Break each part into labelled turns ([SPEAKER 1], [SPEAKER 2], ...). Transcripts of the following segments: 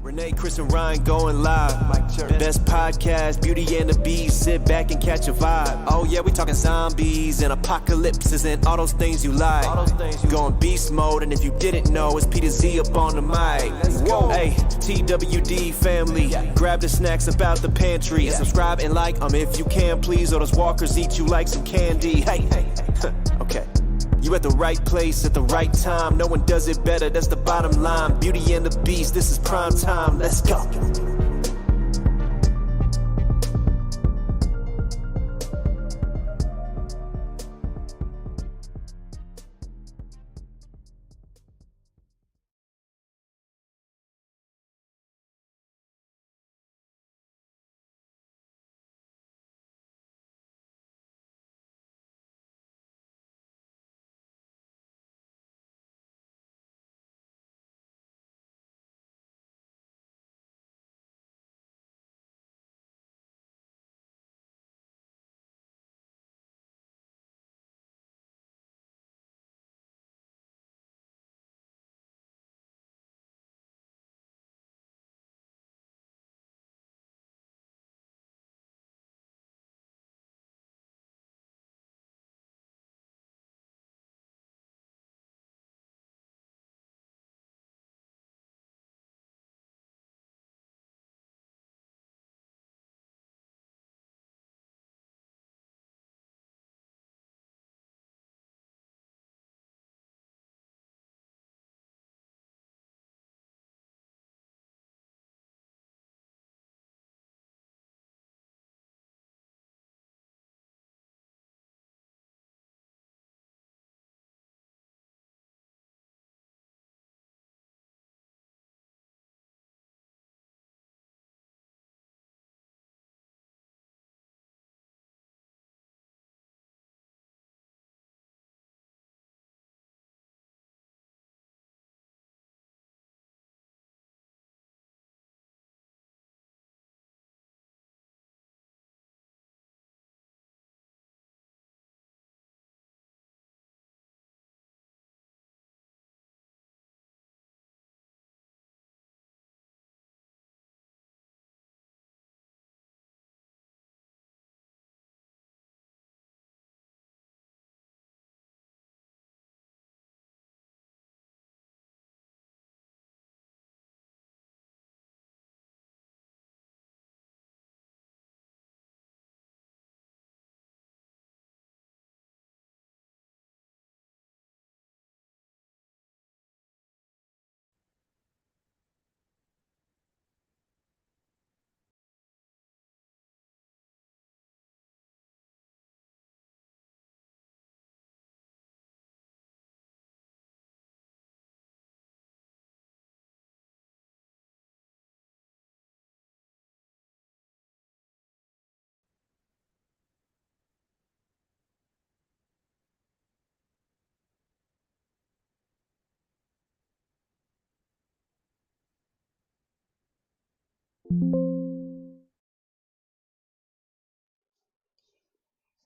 [SPEAKER 1] Renee, Chris, and Ryan going live. Best podcast, Beauty and the Beast. Sit back and catch a vibe. Oh yeah, we talking zombies and apocalypses and all those things you like. Going beast mode, and if you didn't know, it's Peter Z up on the mic. Whoa, hey, TWD family, grab the snacks about the pantry. Subscribe and like if you can, please, or those walkers eat you like some candy. Hey, okay. You at the right place at the right time. No one does it better, that's the bottom line. Beauty and the Beast, this is prime time. Let's go.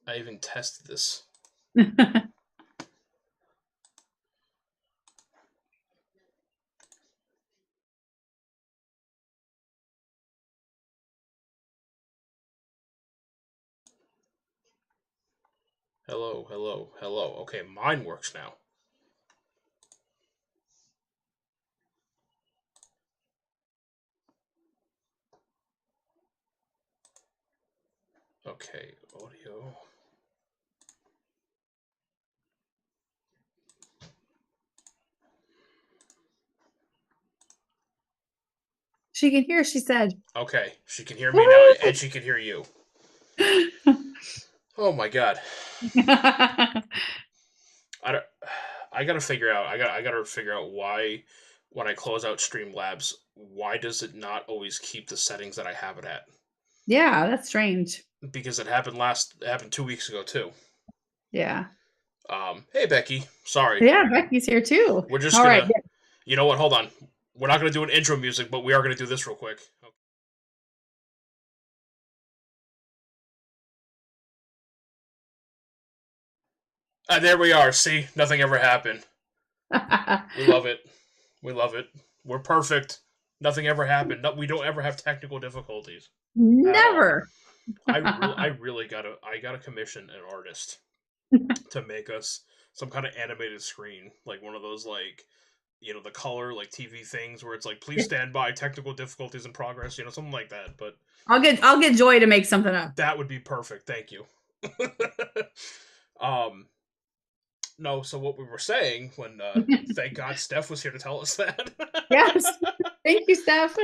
[SPEAKER 2] I even tested this. Hello, hello, hello. Okay, mine works now. Okay, audio.
[SPEAKER 3] She can hear, she said.
[SPEAKER 2] Okay, she can hear me now, and she can hear you. Oh my god. I gotta figure out. I gotta figure out why, when I close out Streamlabs, why does it not always keep the settings that I have it at?
[SPEAKER 3] Yeah, that's strange.
[SPEAKER 2] Because it happened 2 weeks ago too.
[SPEAKER 3] Yeah.
[SPEAKER 2] Hey Becky, sorry.
[SPEAKER 3] Yeah, Becky's here too.
[SPEAKER 2] We're just
[SPEAKER 3] All
[SPEAKER 2] gonna.
[SPEAKER 3] right.
[SPEAKER 2] You know what? Hold on. We're not gonna do an intro music, but we are gonna do this real quick. Okay. There we are. See, nothing ever happened. We love it. We love it. We're perfect. Nothing ever happened. No, we don't ever have technical difficulties at all.
[SPEAKER 3] Never.
[SPEAKER 2] I really gotta commission an artist to make us some kind of animated screen, like one of those like the color like TV things where it's like please stand by, technical difficulties in progress, something like that. But
[SPEAKER 3] I'll get Joy to make something up.
[SPEAKER 2] that would be perfect. Thank you. um no, so what we were saying when thank God Steph was here to tell us that.
[SPEAKER 3] Yes. Thank you, Steph.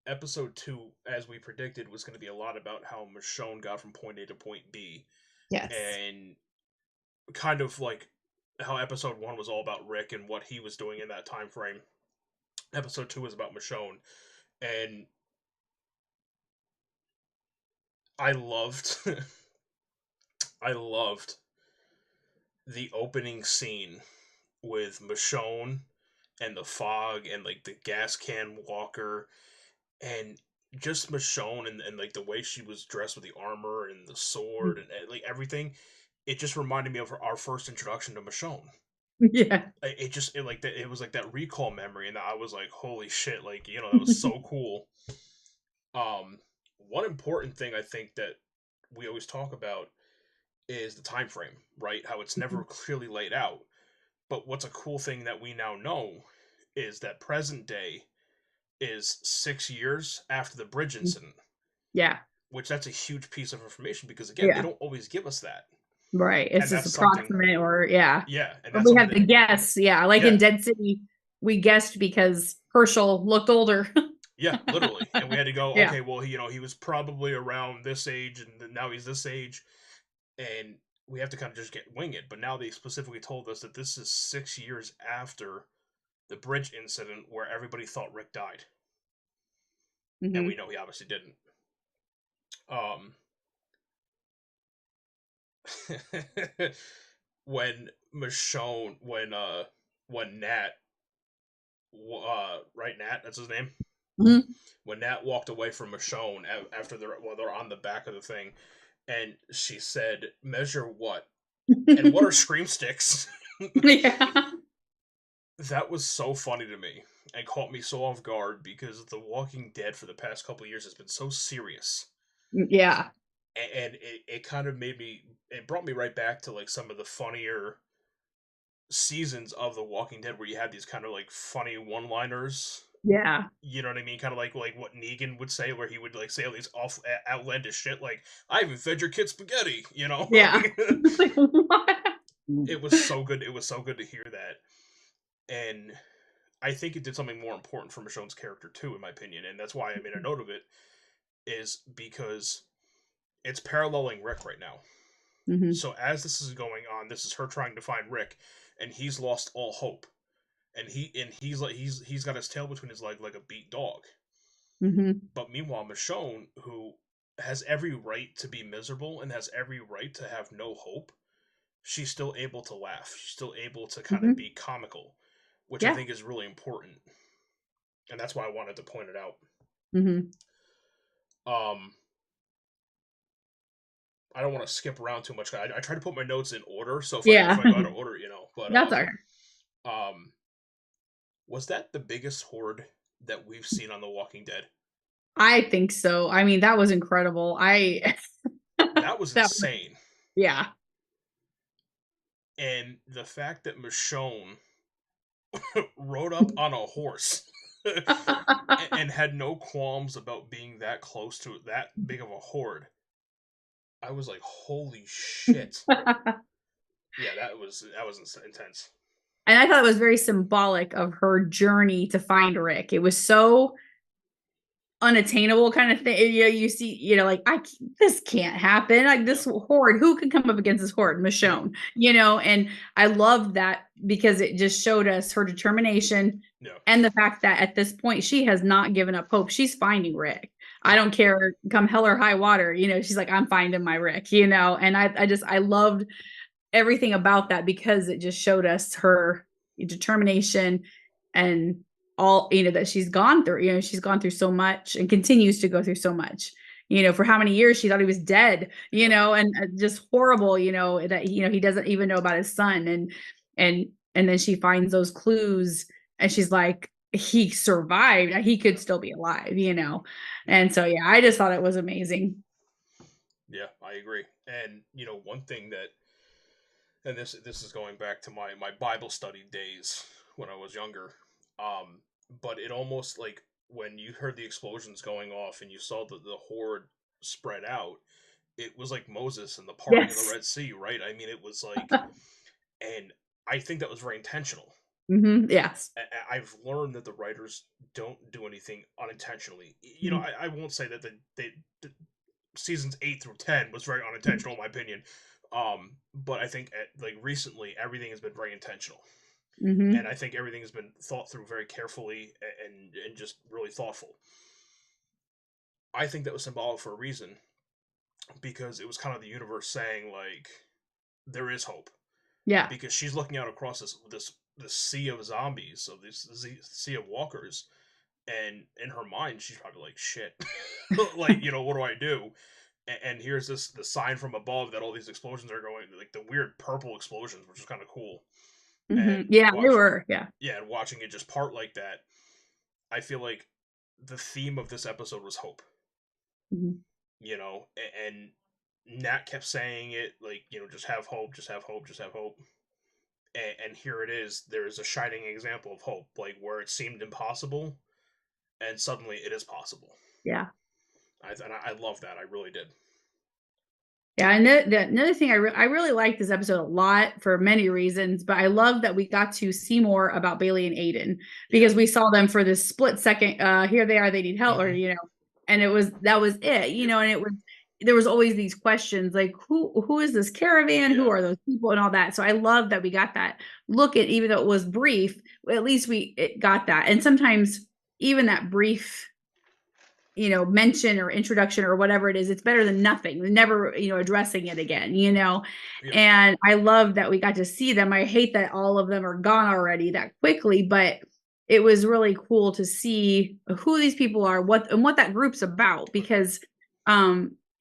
[SPEAKER 2] Episode 2, as we predicted, was going to be a lot about how Michonne got from point A to point B.
[SPEAKER 3] Yes.
[SPEAKER 2] And kind of like how episode 1 was all about Rick and what he was doing in that time frame. Episode 2 was about Michonne. And I loved the opening scene with Michonne and the fog and like the gas can walker and just Michonne and like the way she was dressed with the armor and the sword and like everything. It just reminded me of our first introduction to Michonne.
[SPEAKER 3] Yeah.
[SPEAKER 2] It was like that recall memory, and I was like, holy shit, like, that was so cool. One important thing I think that we always talk about is the time frame, right? How it's never clearly laid out. But what's a cool thing that we now know is that present day is 6 years after the bridge incident.
[SPEAKER 3] Yeah.
[SPEAKER 2] Which that's a huge piece of information because again, they don't always give us that.
[SPEAKER 3] Right. It's just approximate or yeah.
[SPEAKER 2] Yeah. And
[SPEAKER 3] but we have to guess. Yeah. Like in Dead City, we guessed because Herschel looked older.
[SPEAKER 2] Yeah, literally. And we had to go, okay, well, he was probably around this age and now he's this age. And we have to kind of just wing it. But now they specifically told us that this is 6 years after the bridge incident where everybody thought Rick died. Mm-hmm. And we know he obviously didn't. When Michonne, when Nat, right, Nat, that's his name? Mm-hmm. When Nat walked away from Michonne after they're on the back of the thing, and she said, measure what? And what are scream sticks?
[SPEAKER 3] Yeah.
[SPEAKER 2] That was so funny to me and caught me so off guard because The Walking Dead for the past couple of years has been so serious.
[SPEAKER 3] Yeah.
[SPEAKER 2] And it kind of it brought me right back to like some of the funnier seasons of The Walking Dead where you had these kind of like funny one-liners.
[SPEAKER 3] Yeah.
[SPEAKER 2] You know what I mean? Kind of like what Negan would say, where he would like say all these awful outlandish shit like, I even fed your kid spaghetti,
[SPEAKER 3] Yeah.
[SPEAKER 2] Like, what? It was so good. It was so good to hear that. And I think it did something more important for Michonne's character too, in my opinion. And that's why I made a note of it, is because it's paralleling Rick right now. Mm-hmm. So as this is going on, this is her trying to find Rick, and he's lost all hope. And he's got his tail between his legs like a beat dog. Mm-hmm. But meanwhile, Michonne, who has every right to be miserable and has every right to have no hope, she's still able to laugh. She's still able to kind of be comical, which I think is really important. And that's why I wanted to point it out. Mm-hmm. I don't want to skip around too much. I try to put my notes in order, so if I go out of order, But
[SPEAKER 3] that's all right.
[SPEAKER 2] Was that the biggest horde that we've seen on The Walking Dead?
[SPEAKER 3] I think so. I mean, that was incredible.
[SPEAKER 2] That was insane.
[SPEAKER 3] Yeah.
[SPEAKER 2] And the fact that Michonne rode up on a horse and had no qualms about being that close to that big of a horde, I was like, holy shit. Yeah, that was intense.
[SPEAKER 3] And I thought it was very symbolic of her journey to find Rick. It was so unattainable kind of thing. You see, like, this can't happen. Like this horde, who could come up against this horde? Michonne, and I loved that because it just showed us her determination and the fact that at this point she has not given up hope. She's finding Rick. I don't care, come hell or high water, she's like, I'm finding my Rick, and I loved everything about that because it just showed us her determination and all, that she's gone through. She's gone through so much and continues to go through so much, for how many years she thought he was dead, and just horrible, that, he doesn't even know about his son. And then she finds those clues and she's like, he survived, he could still be alive, And so, yeah, I just thought it was amazing.
[SPEAKER 2] Yeah, I agree. And one thing that, and this is going back to my Bible study days when I was younger. But it almost like when you heard the explosions going off and you saw the horde spread out, it was like Moses and the parting of the Red Sea, right? I mean, it was like, and I think that was very intentional.
[SPEAKER 3] Yes.
[SPEAKER 2] I've learned that the writers don't do anything unintentionally. I won't say that the seasons 8 through 10 was very unintentional in my opinion. But I think like recently everything has been very intentional. And I think everything has been thought through very carefully and just really thoughtful. I think that was symbolic for a reason, because it was kind of the universe saying, like, there is hope.
[SPEAKER 3] Yeah.
[SPEAKER 2] Because she's looking out across this sea of zombies, of this sea of walkers, and in her mind she's probably like, shit. Like, what do I do? And here's the sign from above that all these explosions are going, like the weird purple explosions, which is kind of cool. And
[SPEAKER 3] they were, yeah.
[SPEAKER 2] Yeah, and watching it just part like that, I feel like the theme of this episode was hope. And Nat kept saying it, like, just have hope, just have hope, just have hope. And here it is. There's a shining example of hope, like where it seemed impossible, and suddenly it is possible.
[SPEAKER 3] Yeah.
[SPEAKER 2] I love that. I really did.
[SPEAKER 3] Yeah, and another thing I really liked this episode a lot for many reasons, but I love that we got to see more about Bailey and Aiden, because we saw them for this split second. Here they are, they need help, or and that was it, and there was always these questions like, who is this caravan? Who are those people and all that? So I love that we got that look at, even though it was brief, at least it got that. And sometimes even that brief mention or introduction or whatever it is, it's better than nothing, never addressing it again. And I love that we got to see them. I hate that all of them are gone already that quickly, but it was really cool to see who these people are, what that group's about, because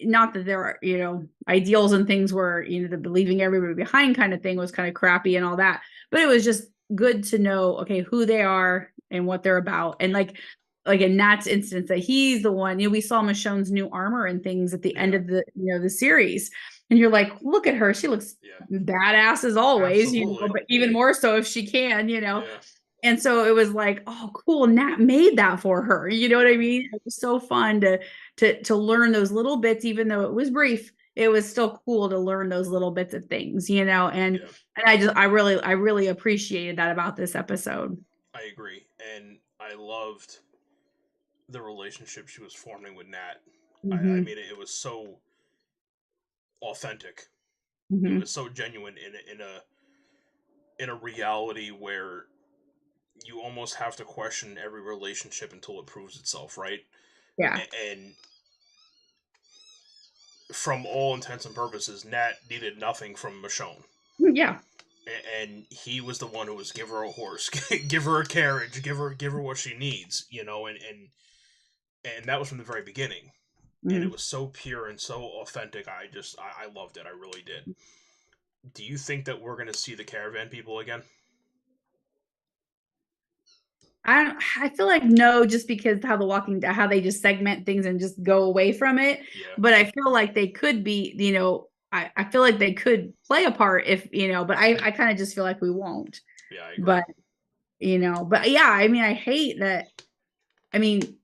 [SPEAKER 3] not that there are ideals and things where the leaving everybody behind kind of thing was kind of crappy and all that, but it was just good to know, okay, who they are and what they're about. And like in Nat's instance, that he's the one, we saw Michonne's new armor and things at the end of the the series, and you're like, look at her, she looks badass as always. But even more so if she can. And so it was like, oh cool, Nat made that for her, you know what I mean? It was so fun to learn those little bits, even though it was brief. It was still cool to learn those little bits of things, and I really appreciated that about this episode.
[SPEAKER 2] I agree. And I loved the relationship she was forming with Nat. I mean, it was so authentic. It was so genuine in a reality where you almost have to question every relationship until it proves itself, right?
[SPEAKER 3] Yeah.
[SPEAKER 2] And from all intents and purposes, Nat needed nothing from Michonne.
[SPEAKER 3] Yeah.
[SPEAKER 2] And he was the one who was give her a horse, give her a carriage, give her what she needs, and that was from the very beginning. And it was so pure and so authentic. I loved it. I really did. Do you think that we're going to see the caravan people again?
[SPEAKER 3] I feel like no, just because how they just segment things and just go away from it.
[SPEAKER 2] Yeah.
[SPEAKER 3] But I feel like they could be, I feel like they could play a part if, but I kind of just feel like we won't.
[SPEAKER 2] Yeah, I agree.
[SPEAKER 3] But yeah, I mean, I hate that. I mean,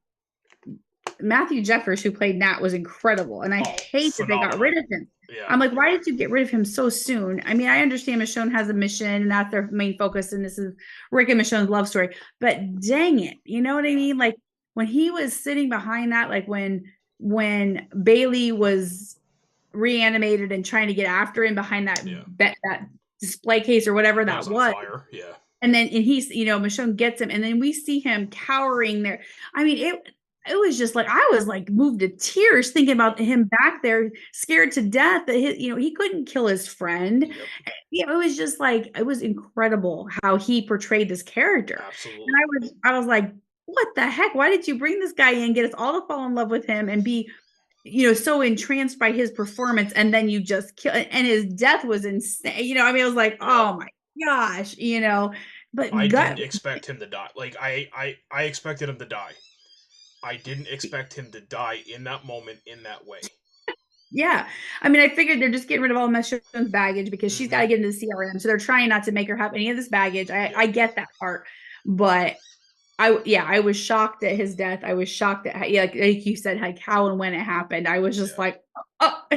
[SPEAKER 3] Matthew Jeffers, who played Nat, was incredible, and I hate that they got rid of him. Yeah. I'm like, why did you get rid of him so soon? I mean, I understand Michonne has a mission, and that's their main focus, and this is Rick and Michonne's love story. But dang it, you know what I mean? Like when he was sitting behind that, like when Bailey was reanimated and trying to get after him behind that that display case or whatever that was.
[SPEAKER 2] Fire. Yeah.
[SPEAKER 3] And he's, Michonne gets him, and then we see him cowering there. I mean, it was just like, I was like moved to tears thinking about him back there, scared to death that he couldn't kill his friend. Yep. It was just like, it was incredible how he portrayed this character.
[SPEAKER 2] Absolutely.
[SPEAKER 3] And I was like, what the heck? Why did you bring this guy in, get us all to fall in love with him and be, so entranced by his performance, and then you just kill, and his death was insane. I mean, I was like, oh my gosh, But
[SPEAKER 2] I
[SPEAKER 3] gut,
[SPEAKER 2] didn't expect him to die. Like I expected him to die. I didn't expect him to die in that moment in that way.
[SPEAKER 3] yeah. I mean, I figured they're just getting rid of all Michonne's baggage because she's got to get into the CRM. So they're trying not to make her have any of this baggage. I get that part. But I was shocked at his death. I was shocked at, like you said, like how and when it happened. I was just like, oh,
[SPEAKER 2] I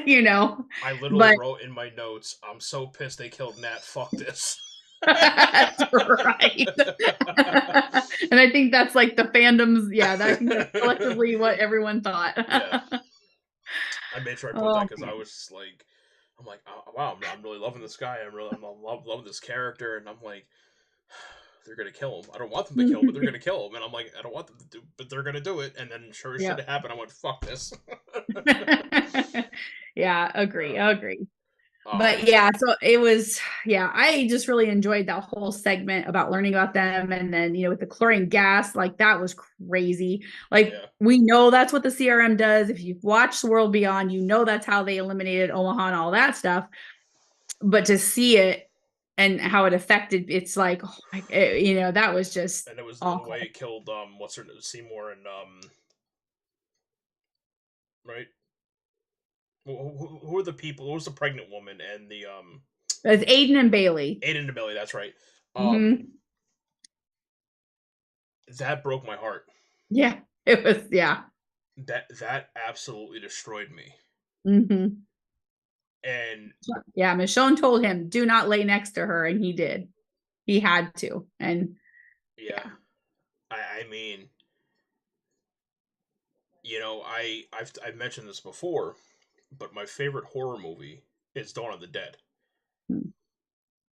[SPEAKER 2] literally
[SPEAKER 3] but
[SPEAKER 2] wrote in my notes, I'm so pissed they killed Nat. Fuck this.
[SPEAKER 3] that's right. And I think that's like the fandoms. Yeah, I think that's collectively what everyone thought.
[SPEAKER 2] Yeah. I made sure I put that because I was just like, I'm like, oh, wow, I'm really loving this guy. I'm loving this character, and I'm like, they're gonna kill him. I don't want them to kill, but they're gonna kill him, and I'm like, I don't want them to do, but they're gonna do it. And then sure as shit it happened. I went, fuck this.
[SPEAKER 3] Yeah, agree. But yeah, so it was, I just really enjoyed that whole segment about learning about them. And then, with the chlorine gas, like that was crazy. Like we know that's what the CRM does. If you've watched World Beyond, that's how they eliminated Omaha and all that stuff. But to see it and how it affected, it's like, that was just
[SPEAKER 2] and it was
[SPEAKER 3] awful.
[SPEAKER 2] the way it killed what's her name, Seymour and right. Who are the people? Who was the pregnant woman and the
[SPEAKER 3] It was Aiden and Bailey.
[SPEAKER 2] Aiden and Bailey, that's right. That broke my heart.
[SPEAKER 3] Yeah, it was. Yeah,
[SPEAKER 2] that absolutely destroyed me. And
[SPEAKER 3] yeah, Michonne told him, "Do not lay next to her," and he did. He had to, and
[SPEAKER 2] I mean, I've mentioned this before, but my favorite horror movie is Dawn of the Dead.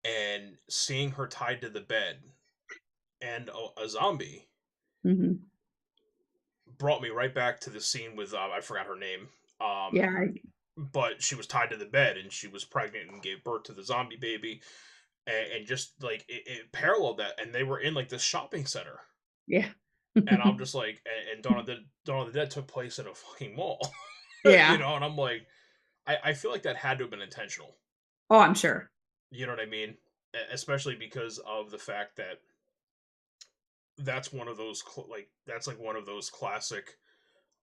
[SPEAKER 2] And seeing her tied to the bed and a zombie brought me right back to the scene with I forgot her name. But she was tied to the bed and she was pregnant and gave birth to the zombie baby, and just like it paralleled that, and they were in like this shopping center.
[SPEAKER 3] Yeah.
[SPEAKER 2] And I'm just like, and Dawn of the Dead took place in a fucking mall.
[SPEAKER 3] Yeah.
[SPEAKER 2] And I'm like, I feel like that had to have been intentional.
[SPEAKER 3] Oh, I'm sure.
[SPEAKER 2] You know what I mean? Especially because of the fact that that's one of those that's like one of those classic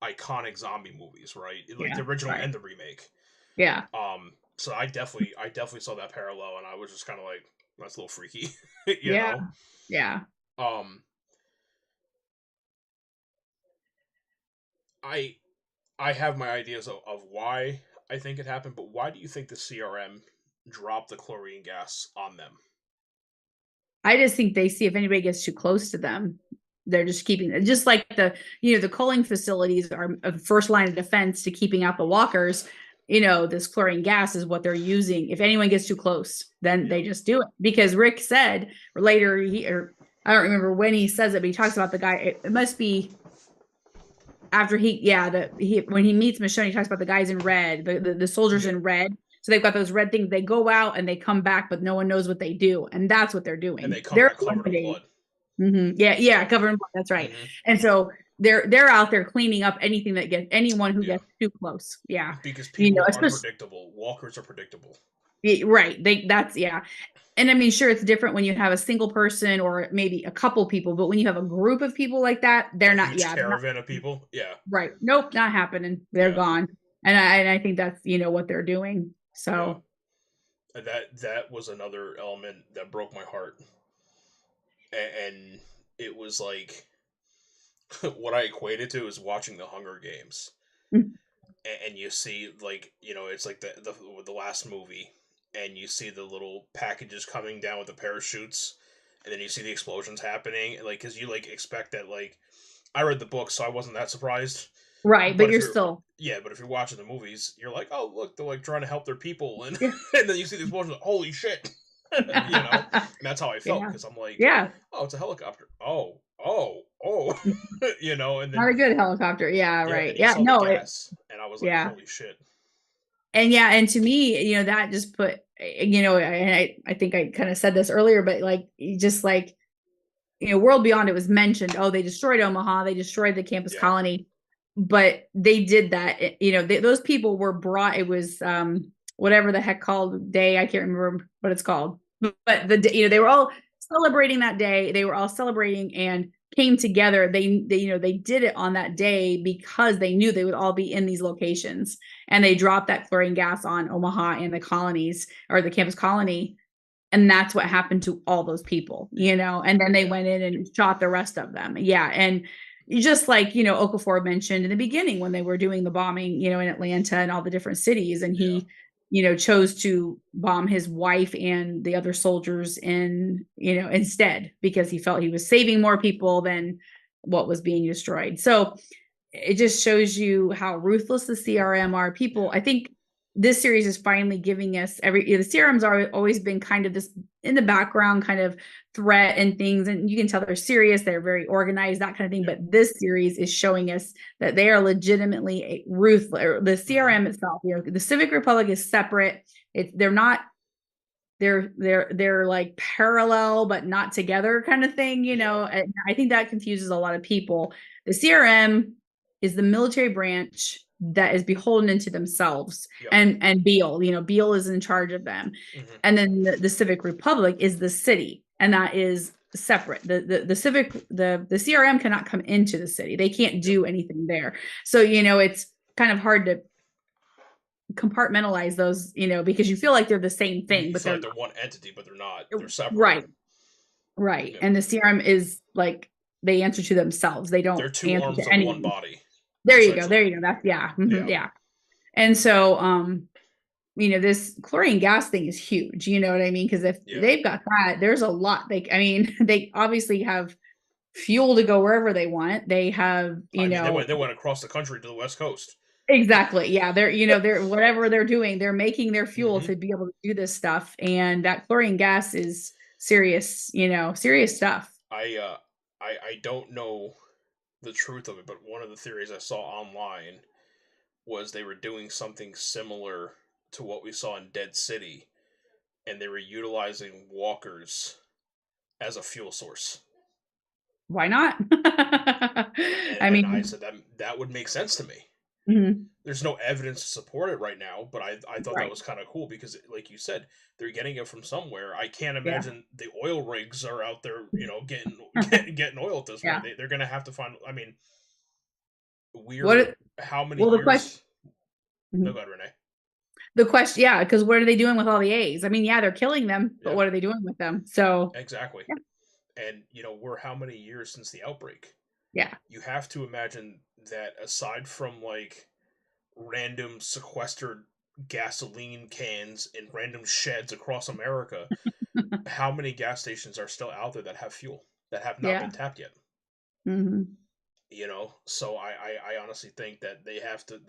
[SPEAKER 2] iconic zombie movies, right? Like the original and the remake.
[SPEAKER 3] Yeah.
[SPEAKER 2] So I definitely saw that parallel, and I was just kind of like, that's a little freaky. you know?
[SPEAKER 3] Yeah.
[SPEAKER 2] I have my ideas of why I think it happened, but why do you think the CRM dropped the chlorine gas on them?
[SPEAKER 3] I just think they see if anybody gets too close to them, they're just keeping it. Just like the culling facilities are a first line of defense to keeping out the walkers. This chlorine gas is what they're using. If anyone gets too close, then they just do it. Because Rick said later, I don't remember when he says it, but he talks about the guy. It must be after when he meets Michonne, he talks about the guys in red, the soldiers in red. So they've got those red things. They go out and they come back, but no one knows what they do, and that's what they're doing.
[SPEAKER 2] And they come back covered in blood.
[SPEAKER 3] Yeah, covered in blood. That's right. And so they're out there cleaning up anything that gets anyone who gets too close. Yeah,
[SPEAKER 2] because people are unpredictable. Walkers are predictable.
[SPEAKER 3] Right. And I mean, sure, it's different when you have a single person or maybe a couple people, but when you have a group of people like that, they're not.
[SPEAKER 2] Caravan of people. Yeah.
[SPEAKER 3] Right. Nope, not happening. They're gone. And I think that's what they're doing. So
[SPEAKER 2] that was another element that broke my heart, and it was like what I equated to is watching the Hunger Games, and you see it's like the last movie, and you see the little packages coming down with the parachutes, and then you see the explosions happening, because you expect that. I read the book, so I wasn't that surprised.
[SPEAKER 3] Right, but you're still...
[SPEAKER 2] Yeah, but if you're watching the movies, you're like, oh, look, they're trying to help their people, and and then you see the explosions, like, holy shit, and that's how I felt, because I'm like, oh, it's a helicopter, oh, and then
[SPEAKER 3] not a good helicopter, right,
[SPEAKER 2] no, gas, and I was like, holy shit.
[SPEAKER 3] And to me, that just put, I think I kind of said this earlier, but World Beyond, it was mentioned, oh, they destroyed Omaha, they destroyed the campus colony. But they did that, those people were brought, it was whatever the heck called day, I can't remember what it's called, but they were all celebrating that day. They were all celebrating and came together. They did it on that day because they knew they would all be in these locations, and they dropped that chlorine gas on Omaha and the colonies, or the campus colony. And that's what happened to all those people, and then they went in and shot the rest of them. Yeah. And just like, Okafor mentioned in the beginning when they were doing the bombing, in Atlanta and all the different cities, and he, chose to bomb his wife and the other soldiers instead, because he felt he was saving more people than what was being destroyed. So it just shows you how ruthless the CRM are. People, I think this series is finally giving us the CRMs are always been kind of this in the background kind of threat and things, and you can tell they're serious, they're very organized, that kind of thing. But this series is showing us that they are legitimately ruthless. The CRM itself, the Civic Republic is separate. They're not. They're like parallel but not together kind of thing, And I think that confuses a lot of people. The CRM is the military branch that is beholden to themselves, and Beale, Beale is in charge of them. And then the Civic Republic is the city, and that is separate. The CRM cannot come into the city. They can't do anything there. So, it's kind of hard to compartmentalize those, because you feel like they're the same thing, but
[SPEAKER 2] they're one entity, but they're not. They're separate.
[SPEAKER 3] Right. Yeah. And the CRM is like they answer to themselves. They don't.
[SPEAKER 2] They're two arms of one body.
[SPEAKER 3] There you go. That's yeah. And so this chlorine gas thing is huge. You know what I mean? Because if they've got that, there's a lot. They obviously have fuel to go wherever they want. They have, they
[SPEAKER 2] went across the country to the West Coast.
[SPEAKER 3] Exactly. Yeah. They're whatever they're doing, they're making their fuel to be able to do this stuff. And that chlorine gas is serious, serious stuff.
[SPEAKER 2] I don't know the truth of it, but one of the theories I saw online was they were doing something similar to what we saw in Dead City, and they were utilizing walkers as a fuel source.
[SPEAKER 3] Why not?
[SPEAKER 2] I said that would make sense to me. There's no evidence to support it right now, but I thought that was kind of cool because, like you said, they're getting it from somewhere. I can't imagine the oil rigs are out there, getting oil at this point. They're going to have to find. I mean, how many years?
[SPEAKER 3] The question.
[SPEAKER 2] No, go ahead, Renee.
[SPEAKER 3] The question, because what are they doing with all the A's? I mean, they're killing them, but what are they doing with them? So
[SPEAKER 2] exactly, and we're how many years since the outbreak?
[SPEAKER 3] Yeah,
[SPEAKER 2] you have to imagine that aside from like random sequestered gasoline cans in random sheds across America, how many gas stations are still out there that have fuel that have not been tapped yet? So I honestly think that they have to,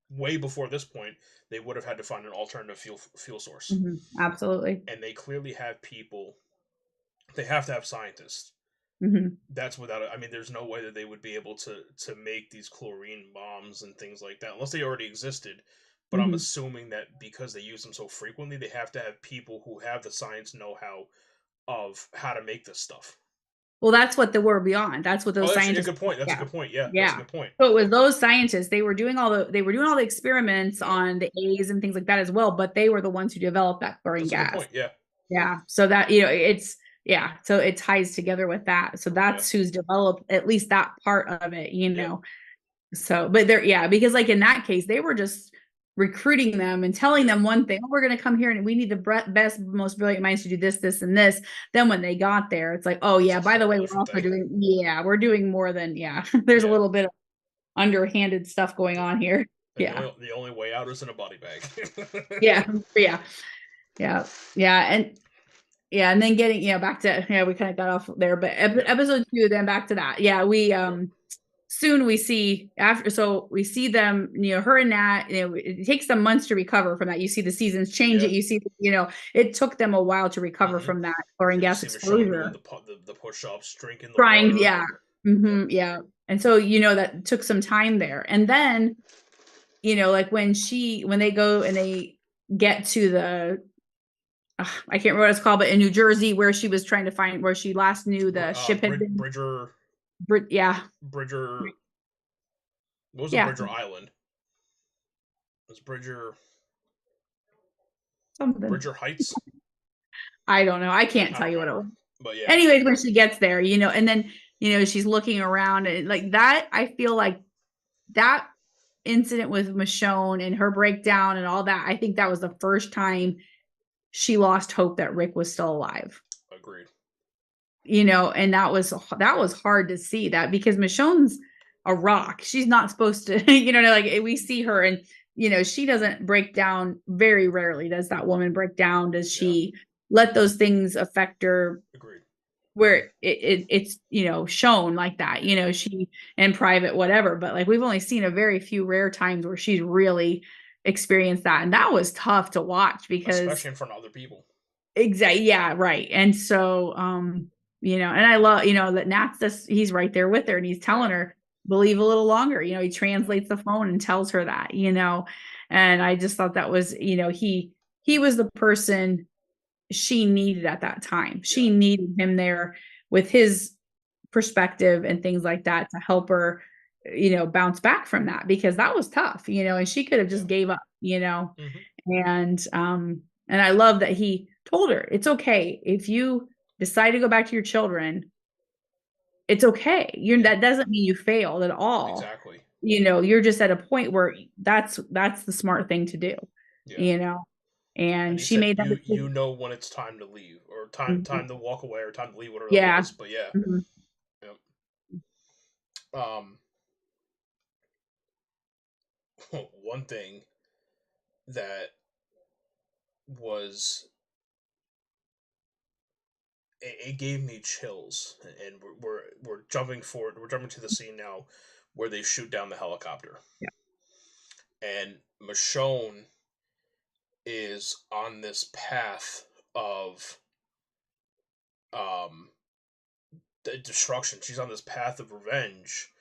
[SPEAKER 2] way before this point, they would have had to find an alternative fuel source.
[SPEAKER 3] Absolutely.
[SPEAKER 2] And they clearly have people, they have to have scientists. That's without it. I mean, there's no way that they would be able to make these chlorine bombs and things like that unless they already existed. But I'm assuming that because they use them so frequently, they have to have people who have the science know-how of how to make this stuff.
[SPEAKER 3] Well, that's what the War Beyond. That's what those scientists.
[SPEAKER 2] That's a good point. That's a good point. Yeah, that's a good point.
[SPEAKER 3] So it was those scientists. They were doing all the experiments on the A's and things like that as well. But they were the ones who developed that chlorine gas.
[SPEAKER 2] Good point.
[SPEAKER 3] Yeah. So that it's. Yeah, so it ties together with that. So that's who's developed at least that part of it, So, but because like in that case, they were just recruiting them and telling them one thing: we're going to come here and we need the best, most brilliant minds to do this, this, and this. Then when they got there, it's like, oh yeah, by the way, we're also we're doing more than There's a little bit of underhanded stuff going on here.
[SPEAKER 2] And the only way out is in a body bag.
[SPEAKER 3] And then getting back to we kind of got off there, but episode 2, then back to that. We soon we see after, so we see them, her and Nat, it takes them months to recover from that. You see the seasons change it. You see, it took them a while to recover from that chlorine gas exposure.
[SPEAKER 2] The push-ups, drinking the
[SPEAKER 3] water. And so that took some time there, and then like when they go and they get to the I can't remember what it's called, but in New Jersey, where she was trying to find where she last knew the ship had been.
[SPEAKER 2] Bridger.
[SPEAKER 3] Bridger.
[SPEAKER 2] What was Bridger Island? It was Bridger.
[SPEAKER 3] Something.
[SPEAKER 2] Bridger Heights.
[SPEAKER 3] I don't know. I can't tell you what it was.
[SPEAKER 2] But yeah.
[SPEAKER 3] Anyways, when she gets there, and then, she's looking around and like that, I feel like that incident with Michonne and her breakdown and all that, I think that was the first time she lost hope that Rick was still alive.
[SPEAKER 2] Agreed.
[SPEAKER 3] And that was hard to see that, because Michonne's a rock. She's not supposed to, like we see her and, she doesn't break down. Very rarely does that woman break down. Does she let those things affect her?
[SPEAKER 2] Agreed.
[SPEAKER 3] Where it's, shown like that, she in private, whatever. But like, we've only seen a very few rare times where she's really experienced that. And that was tough to watch, because
[SPEAKER 2] especially in front of other people.
[SPEAKER 3] Exactly. Yeah. Right. And so, and I love, that Nat's he's right there with her and he's telling her, believe a little longer. He translates the phone and tells her that, and I just thought that was, he was the person she needed at that time. She needed him there with his perspective and things like that to help her, bounce back from that, because that was tough, and she could have just gave up, and I love that he told her, it's okay if you decide to go back to your children. It's okay. That doesn't mean you failed at all.
[SPEAKER 2] Exactly.
[SPEAKER 3] You're just at a point where that's the smart thing to do. And she
[SPEAKER 2] said,
[SPEAKER 3] made that decision.
[SPEAKER 2] When it's time to leave, or time to walk away, or time to leave, whatever
[SPEAKER 3] Yeah.
[SPEAKER 2] that was. But yeah.
[SPEAKER 3] Mm-hmm.
[SPEAKER 2] One thing that was, it gave me chills, and we're jumping forward. We're jumping to the scene now where they shoot down the helicopter.
[SPEAKER 3] Yeah.
[SPEAKER 2] And Michonne is on this path of destruction. She's on this path of revenge,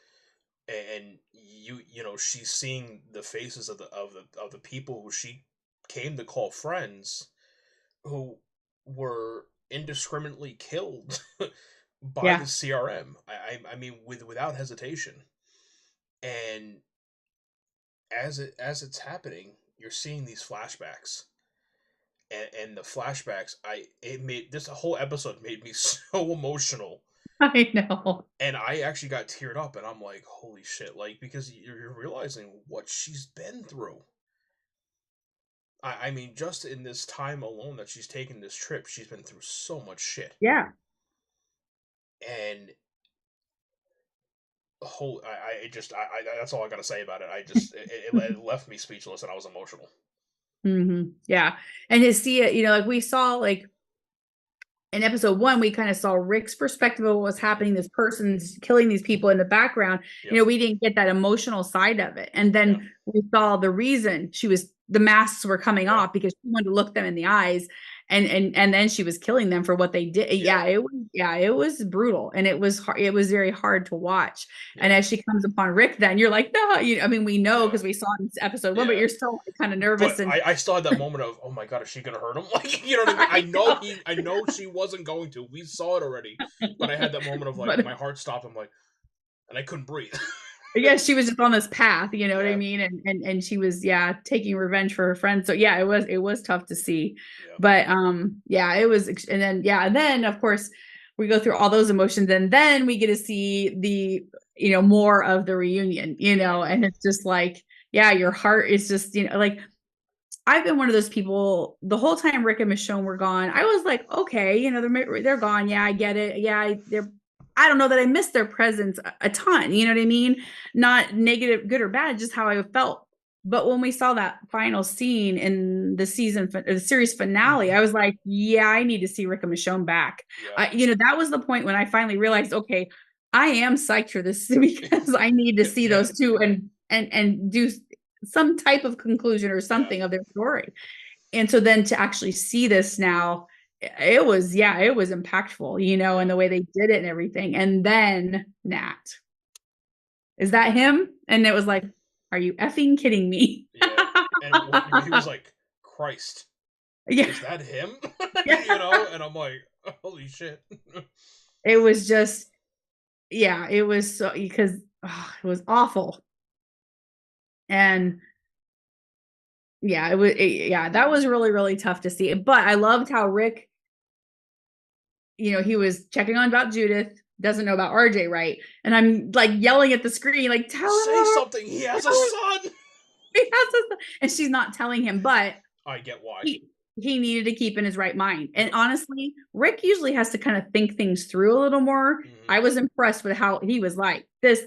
[SPEAKER 2] and she's seeing the faces of the people who she came to call friends, who were indiscriminately killed by the CRM. I mean, without hesitation. And as it's happening, you're seeing these flashbacks, and the flashbacks, this whole episode made me so emotional.
[SPEAKER 3] I know.
[SPEAKER 2] And I actually got teared up, and I'm like, holy shit, like, because you're realizing what she's been through. I mean, just in this time alone that she's taken this trip, she's been through so much shit.
[SPEAKER 3] Yeah.
[SPEAKER 2] And that's all I gotta say about it. It left me speechless, and I was emotional.
[SPEAKER 3] Mm-hmm. Yeah. And to see it, like we saw, like in episode 1, we kind of saw Rick's perspective of what was happening. This person's killing these people in the background.
[SPEAKER 2] Yep.
[SPEAKER 3] We didn't get that emotional side of it. And then we saw the reason the masks were coming off, because she wanted to look them in the eyes, and then she was killing them for what they did. It was brutal, and it was very hard to watch. And as she comes upon Rick, then you're like, no, I mean, we know, because we saw it in episode 1, but you're still kind of nervous.
[SPEAKER 2] But I still had that moment of, oh my god, is she gonna hurt him? Like, you know what I mean? I know she wasn't going to. We saw it already, but I had that moment of like, my heart stopped. I'm like, and I couldn't breathe.
[SPEAKER 3] Yeah, she was just on this path, what I mean, and she was taking revenge for her friends. So it was tough to see, but it was. And then of course we go through all those emotions, and then we get to see the more of the reunion, and it's just like, your heart is just, like, I've been one of those people the whole time Rick and Michonne were gone. I was like, okay, they're gone. Yeah, I get it. Yeah, I don't know that I missed their presence a ton. You know what I mean? Not negative, good or bad, just how I felt. But when we saw that final scene in the series finale, I was like, I need to see Rick and Michonne back. That was the point when I finally realized, okay, I am psyched for this, because I need to see those two and do some type of conclusion or something of their story. And so then to actually see this now, it was impactful, and the way they did it and everything. And then Nat, is that him? And it was like, are you effing kidding me?
[SPEAKER 2] And he was like, Christ, is that him? And I'm like, holy shit.
[SPEAKER 3] It was just, it was so, because it was awful. And that was really, really tough to see. But I loved how Rick he was checking on about Judith, doesn't know about RJ, right? And I'm like yelling at the screen, like, tell him.
[SPEAKER 2] Say something. He has a son.
[SPEAKER 3] And she's not telling him, but
[SPEAKER 2] I get why.
[SPEAKER 3] He needed to keep in his right mind. And honestly, Rick usually has to kind of think things through a little more. Mm-hmm. I was impressed with how he was like, this.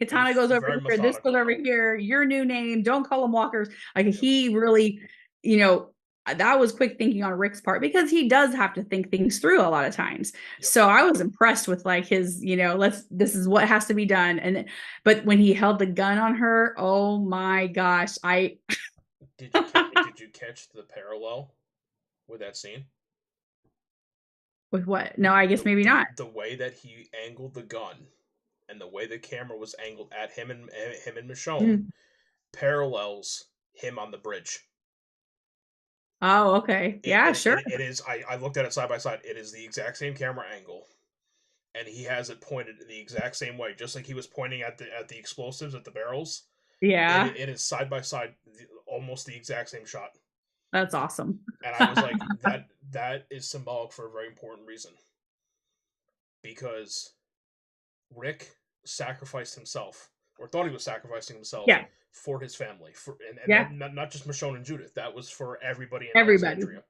[SPEAKER 3] Katana goes over here, methodical. This goes over here, your new name, don't call them walkers. Like, he really, that was quick thinking on Rick's part, because he does have to think things through a lot of times. Yep. So I was impressed with like his, this is what has to be done. But when he held the gun on her, oh my gosh,
[SPEAKER 2] Did you catch the parallel with that scene?
[SPEAKER 3] With what? No, I guess maybe not.
[SPEAKER 2] The way that he angled the gun and the way the camera was angled at him and Michonne parallels him on the bridge.
[SPEAKER 3] Oh, okay. Sure.
[SPEAKER 2] It is. I looked at it side by side. It is the exact same camera angle, and he has it pointed the exact same way, just like he was pointing at the explosives at the barrels.
[SPEAKER 3] Yeah.
[SPEAKER 2] It is side by side, almost the exact same shot.
[SPEAKER 3] That's awesome.
[SPEAKER 2] And I was like, that is symbolic for a very important reason. Because Rick sacrificed himself, or thought he was sacrificing himself, for his family, and not just Michonne and Judith. That was for everybody in Alexandria.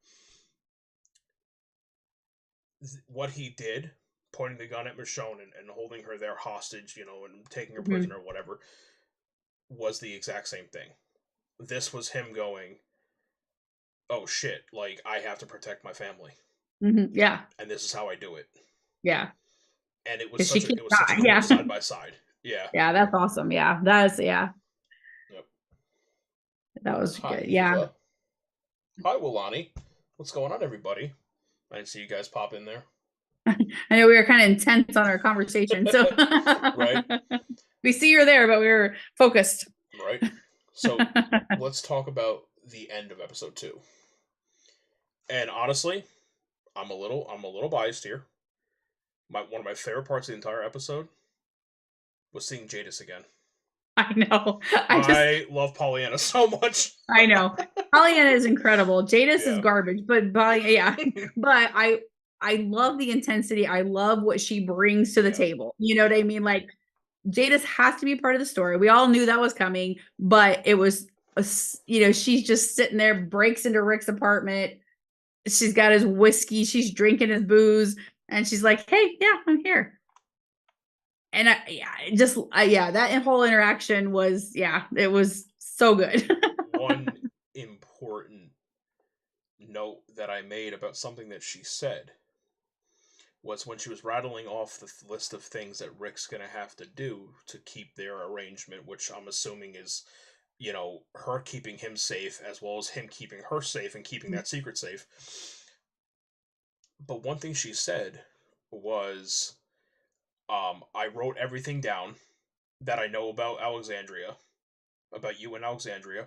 [SPEAKER 2] What he did, pointing the gun at Michonne and holding her there hostage, and taking her prisoner or whatever, was the exact same thing. This was him going, oh shit, like, I have to protect my family.
[SPEAKER 3] Mm-hmm. Yeah.
[SPEAKER 2] And this is how I do it.
[SPEAKER 3] Yeah.
[SPEAKER 2] And it was such a cool side by side. Yeah.
[SPEAKER 3] Yeah, that's awesome. Yeah.
[SPEAKER 2] Yep.
[SPEAKER 3] That was
[SPEAKER 2] good.
[SPEAKER 3] Yeah.
[SPEAKER 2] Eva. Hi, Wilani. What's going on, everybody? I didn't see you guys pop in there.
[SPEAKER 3] I know we were kind of intense on our conversation, so
[SPEAKER 2] right.
[SPEAKER 3] We see you're there, but we were focused.
[SPEAKER 2] Right. So let's talk about the end of episode 2. And honestly, I'm a little biased here. One of my favorite parts of the entire episode was seeing Jadis again.
[SPEAKER 3] I know.
[SPEAKER 2] I love Pollyanna so much.
[SPEAKER 3] I know. Pollyanna is incredible. Jadis is garbage, but but I love the intensity. I love what she brings to the table. You know what I mean? Like, Jadis has to be part of the story. We all knew that was coming, but it was, she's just sitting there, breaks into Rick's apartment. She's got his whiskey. She's drinking his booze, and she's like, "Hey, yeah, I'm here." And that whole interaction was, it was so good.
[SPEAKER 2] One important note that I made about something that she said was when she was rattling off the list of things that Rick's going to have to do to keep their arrangement, which I'm assuming is, her keeping him safe as well as him keeping her safe and keeping that secret safe. But one thing she said was, I wrote everything down that I know about Alexandria, about you and Alexandria,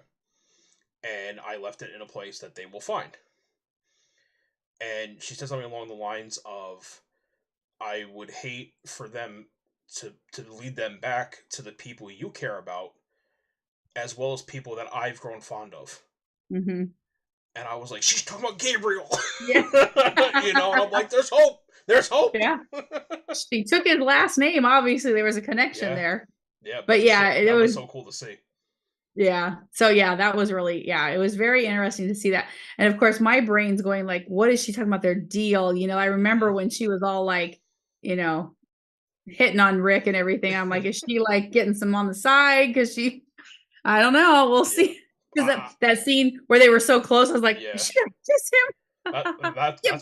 [SPEAKER 2] and I left it in a place that they will find. And she said something along the lines of, I would hate for them to lead them back to the people you care about, as well as people that I've grown fond of.
[SPEAKER 3] Mm-hmm.
[SPEAKER 2] And I was like, she's talking about Gabriel.
[SPEAKER 3] Yeah.
[SPEAKER 2] And I'm like, there's hope. There's hope.
[SPEAKER 3] Yeah. She took his last name. Obviously, there was a connection there.
[SPEAKER 2] Yeah.
[SPEAKER 3] But
[SPEAKER 2] it was so cool to see.
[SPEAKER 3] Yeah. So that was really, it was very interesting to see that. And of course, my brain's going like, what is she talking about their deal? I remember when she was all like, hitting on Rick and everything. I'm like, is she like getting some on the side? Cause I don't know. We'll see. Cause that scene where they were so close, I was like, is she gonna kiss him?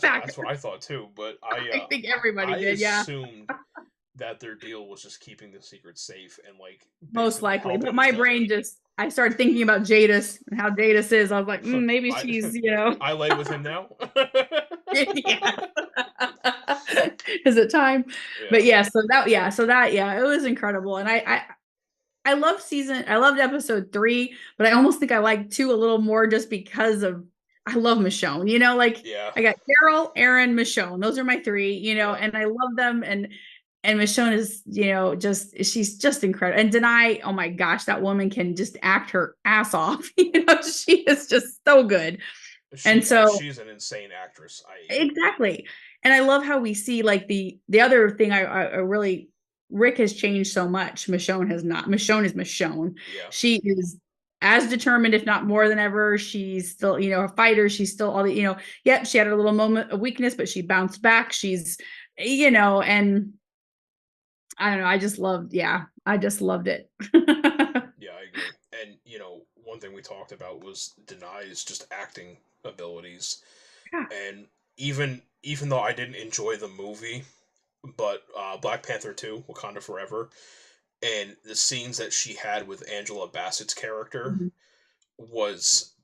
[SPEAKER 2] That's what I thought too. But I
[SPEAKER 3] think everybody did.
[SPEAKER 2] I assumed that their deal was just keeping the secret safe and like
[SPEAKER 3] most likely. But my brain I started thinking about Jadis and how Jadis is. I was like, maybe she's,
[SPEAKER 2] I lay with him now.
[SPEAKER 3] Is it time? Yeah. But it was incredible. And I loved episode 3, but I almost think I liked 2 a little more just because of, I love Michonne, I got Carol, Aaron, Michonne. Those are my 3, and I love them. And Michonne is, she's just incredible. And Denai, oh my gosh, that woman can just act her ass off. She is just so good.
[SPEAKER 2] She's an insane actress.
[SPEAKER 3] Exactly. And I love how we see like the other thing I really, Rick has changed so much. Michonne has not. Michonne is Michonne.
[SPEAKER 2] Yeah.
[SPEAKER 3] She is as determined, if not more than ever. She's still, a fighter. She's still all the, yep, she had a little moment of weakness, but she bounced back. She's, and I don't know. I just loved it.
[SPEAKER 2] Yeah, I agree. And, one thing we talked about was Denai's just acting abilities.
[SPEAKER 3] Yeah.
[SPEAKER 2] And even though I didn't enjoy the movie, but Black Panther 2, Wakanda Forever, and the scenes that she had with Angela Bassett's character
[SPEAKER 3] Mhm.
[SPEAKER 2] was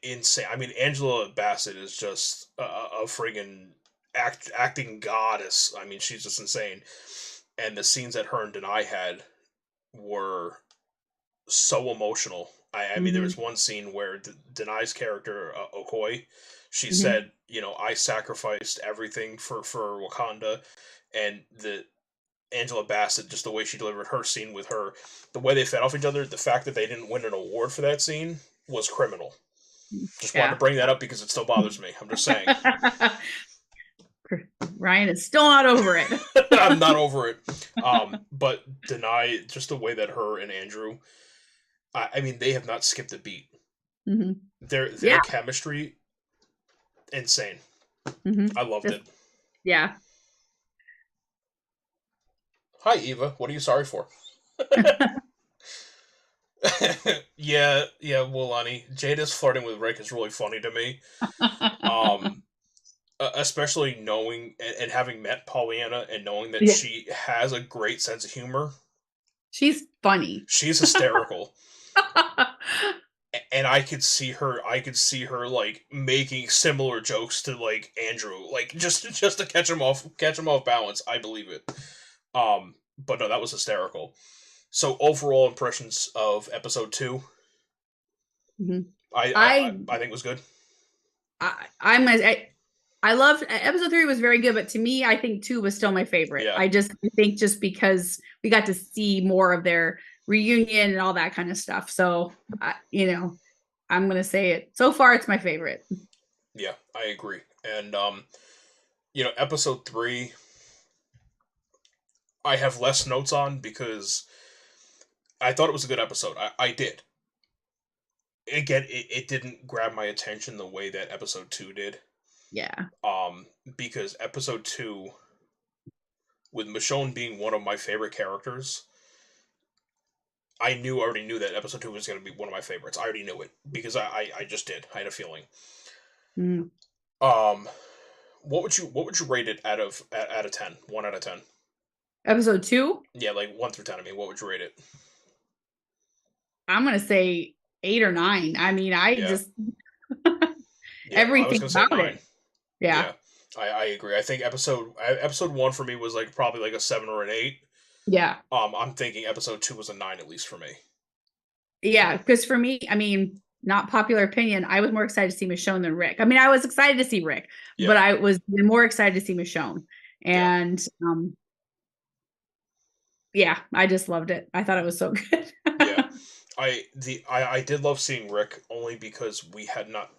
[SPEAKER 2] insane. I mean, Angela Bassett is just a friggin' acting goddess. I mean, she's just insane. And the scenes that her and Denai had were so emotional. I mean, there was one scene where Denai's character, Okoye, she said, I sacrificed everything for Wakanda, and the Angela Bassett, just the way she delivered her scene with her, the way they fed off each other, the fact that they didn't win an award for that scene was criminal. Just wanted to bring that up because it still bothers me. I'm just saying.
[SPEAKER 3] Ryan is still not over it.
[SPEAKER 2] I'm not over it. But Denai, just the way that her and Andrew, I mean, they have not skipped a beat.
[SPEAKER 3] Mm-hmm.
[SPEAKER 2] Their chemistry, insane.
[SPEAKER 3] Mm-hmm.
[SPEAKER 2] I loved it.
[SPEAKER 3] Yeah.
[SPEAKER 2] Hi, Eva. What are you sorry for? yeah, Wulani. Jada's flirting with Rick is really funny to me. Especially knowing and having met Pollyanna and knowing that she has a great sense of humor.
[SPEAKER 3] She's funny.
[SPEAKER 2] She's hysterical. And I could see her like making similar jokes to like Andrew, like just to catch him off balance. I believe it. But no, that was hysterical. So overall impressions of episode 2, I think was good.
[SPEAKER 3] I loved episode 3 was very good, but to me, I think 2 was still my favorite.
[SPEAKER 2] Yeah.
[SPEAKER 3] I think just because we got to see more of their reunion and all that kind of stuff. So, I'm going to say it. So far, it's my favorite.
[SPEAKER 2] Yeah, I agree. And, episode 3, I have less notes on because I thought it was a good episode. I did. Again, it didn't grab my attention the way that episode 2 did.
[SPEAKER 3] Yeah.
[SPEAKER 2] Because episode 2, with Michonne being one of my favorite characters, I already knew that episode 2 was going to be one of my favorites. I already knew it because I just did. I had a feeling. What would you rate it out of 10? 1 out of 10.
[SPEAKER 3] Episode 2?
[SPEAKER 2] Yeah, like 1 through 10. I mean, what would you rate it?
[SPEAKER 3] I'm going to say 8 or 9. I mean, just everything about it. Yeah.
[SPEAKER 2] I agree. I think episode 1 for me was like probably like a 7 or an 8.
[SPEAKER 3] Yeah.
[SPEAKER 2] I'm thinking episode 2 was a 9 at least for me.
[SPEAKER 3] Yeah, because for me, I mean, not popular opinion, I was more excited to see Michonne than Rick. I mean, I was excited to see Rick, but I was more excited to see Michonne. And I just loved it. I thought it was so good.
[SPEAKER 2] Yeah. I did love seeing Rick only because we had not.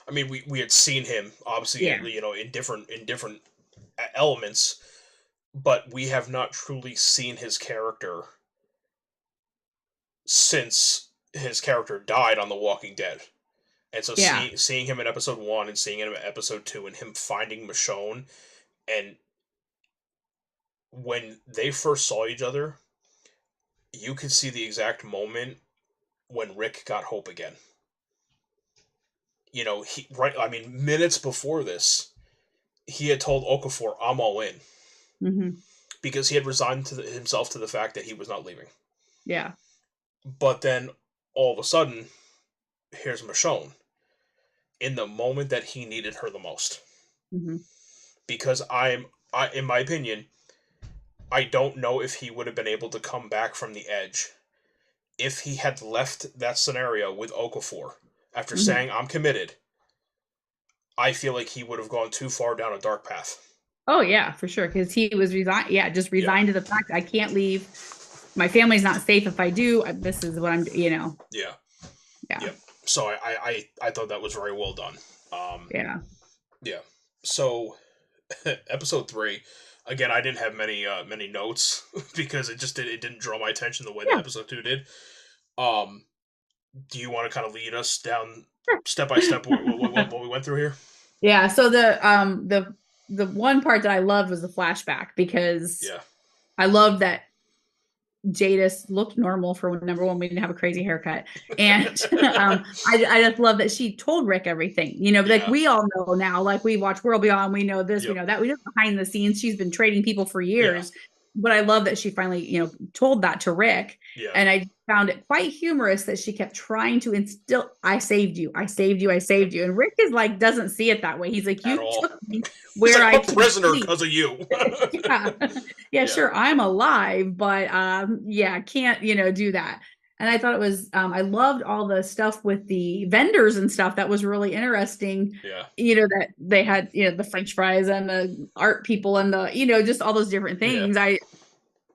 [SPEAKER 2] I mean, we had seen him obviously, in different elements, but we have not truly seen his character since his character died on The Walking Dead. And so seeing him in episode 1 and seeing him in episode 2 and him finding Michonne, and when they first saw each other, you could see the exact moment when Rick got hope again. Minutes before this, he had told Okafor, "I'm all in," because he had resigned himself to the fact that he was not leaving.
[SPEAKER 3] Yeah.
[SPEAKER 2] But then all of a sudden, here's Michonne in the moment that he needed her the most. Because in my opinion, I don't know if he would have been able to come back from the edge if he had left that scenario with Okafor after saying, "I'm committed." I feel like he would have gone too far down a dark path.
[SPEAKER 3] Oh yeah, for sure. Because he was resigned. Yeah, just resigned to the fact I can't leave. My family's not safe if I do. This is what I'm. Yeah.
[SPEAKER 2] So I thought that was very well done.
[SPEAKER 3] Yeah.
[SPEAKER 2] So episode 3. Again, I didn't have many notes because it didn't draw my attention the way that episode 2 did. Do you want to kind of lead us down step by step what we went through here?
[SPEAKER 3] Yeah. So the one part that I loved was the flashback, because I loved that Jadis looked normal for number one. We didn't have a crazy haircut, and I just love that she told Rick everything. Like we all know now. Like we watch World Beyond, we know this, we know that. We know behind the scenes. She's been trading people for years, but I love that she finally, told that to Rick. And I found it quite humorous that she kept trying to instill, "I saved you, I saved you, I saved you," and Rick is like doesn't see it that way. He's like, "You took me where
[SPEAKER 2] like,
[SPEAKER 3] I'm
[SPEAKER 2] prisoner because of you."
[SPEAKER 3] yeah, sure, I'm alive, but I can't, do that. And I thought it was, I loved all the stuff with the vendors and stuff. That was really interesting. That they had, the French fries and the art people and the, just all those different things.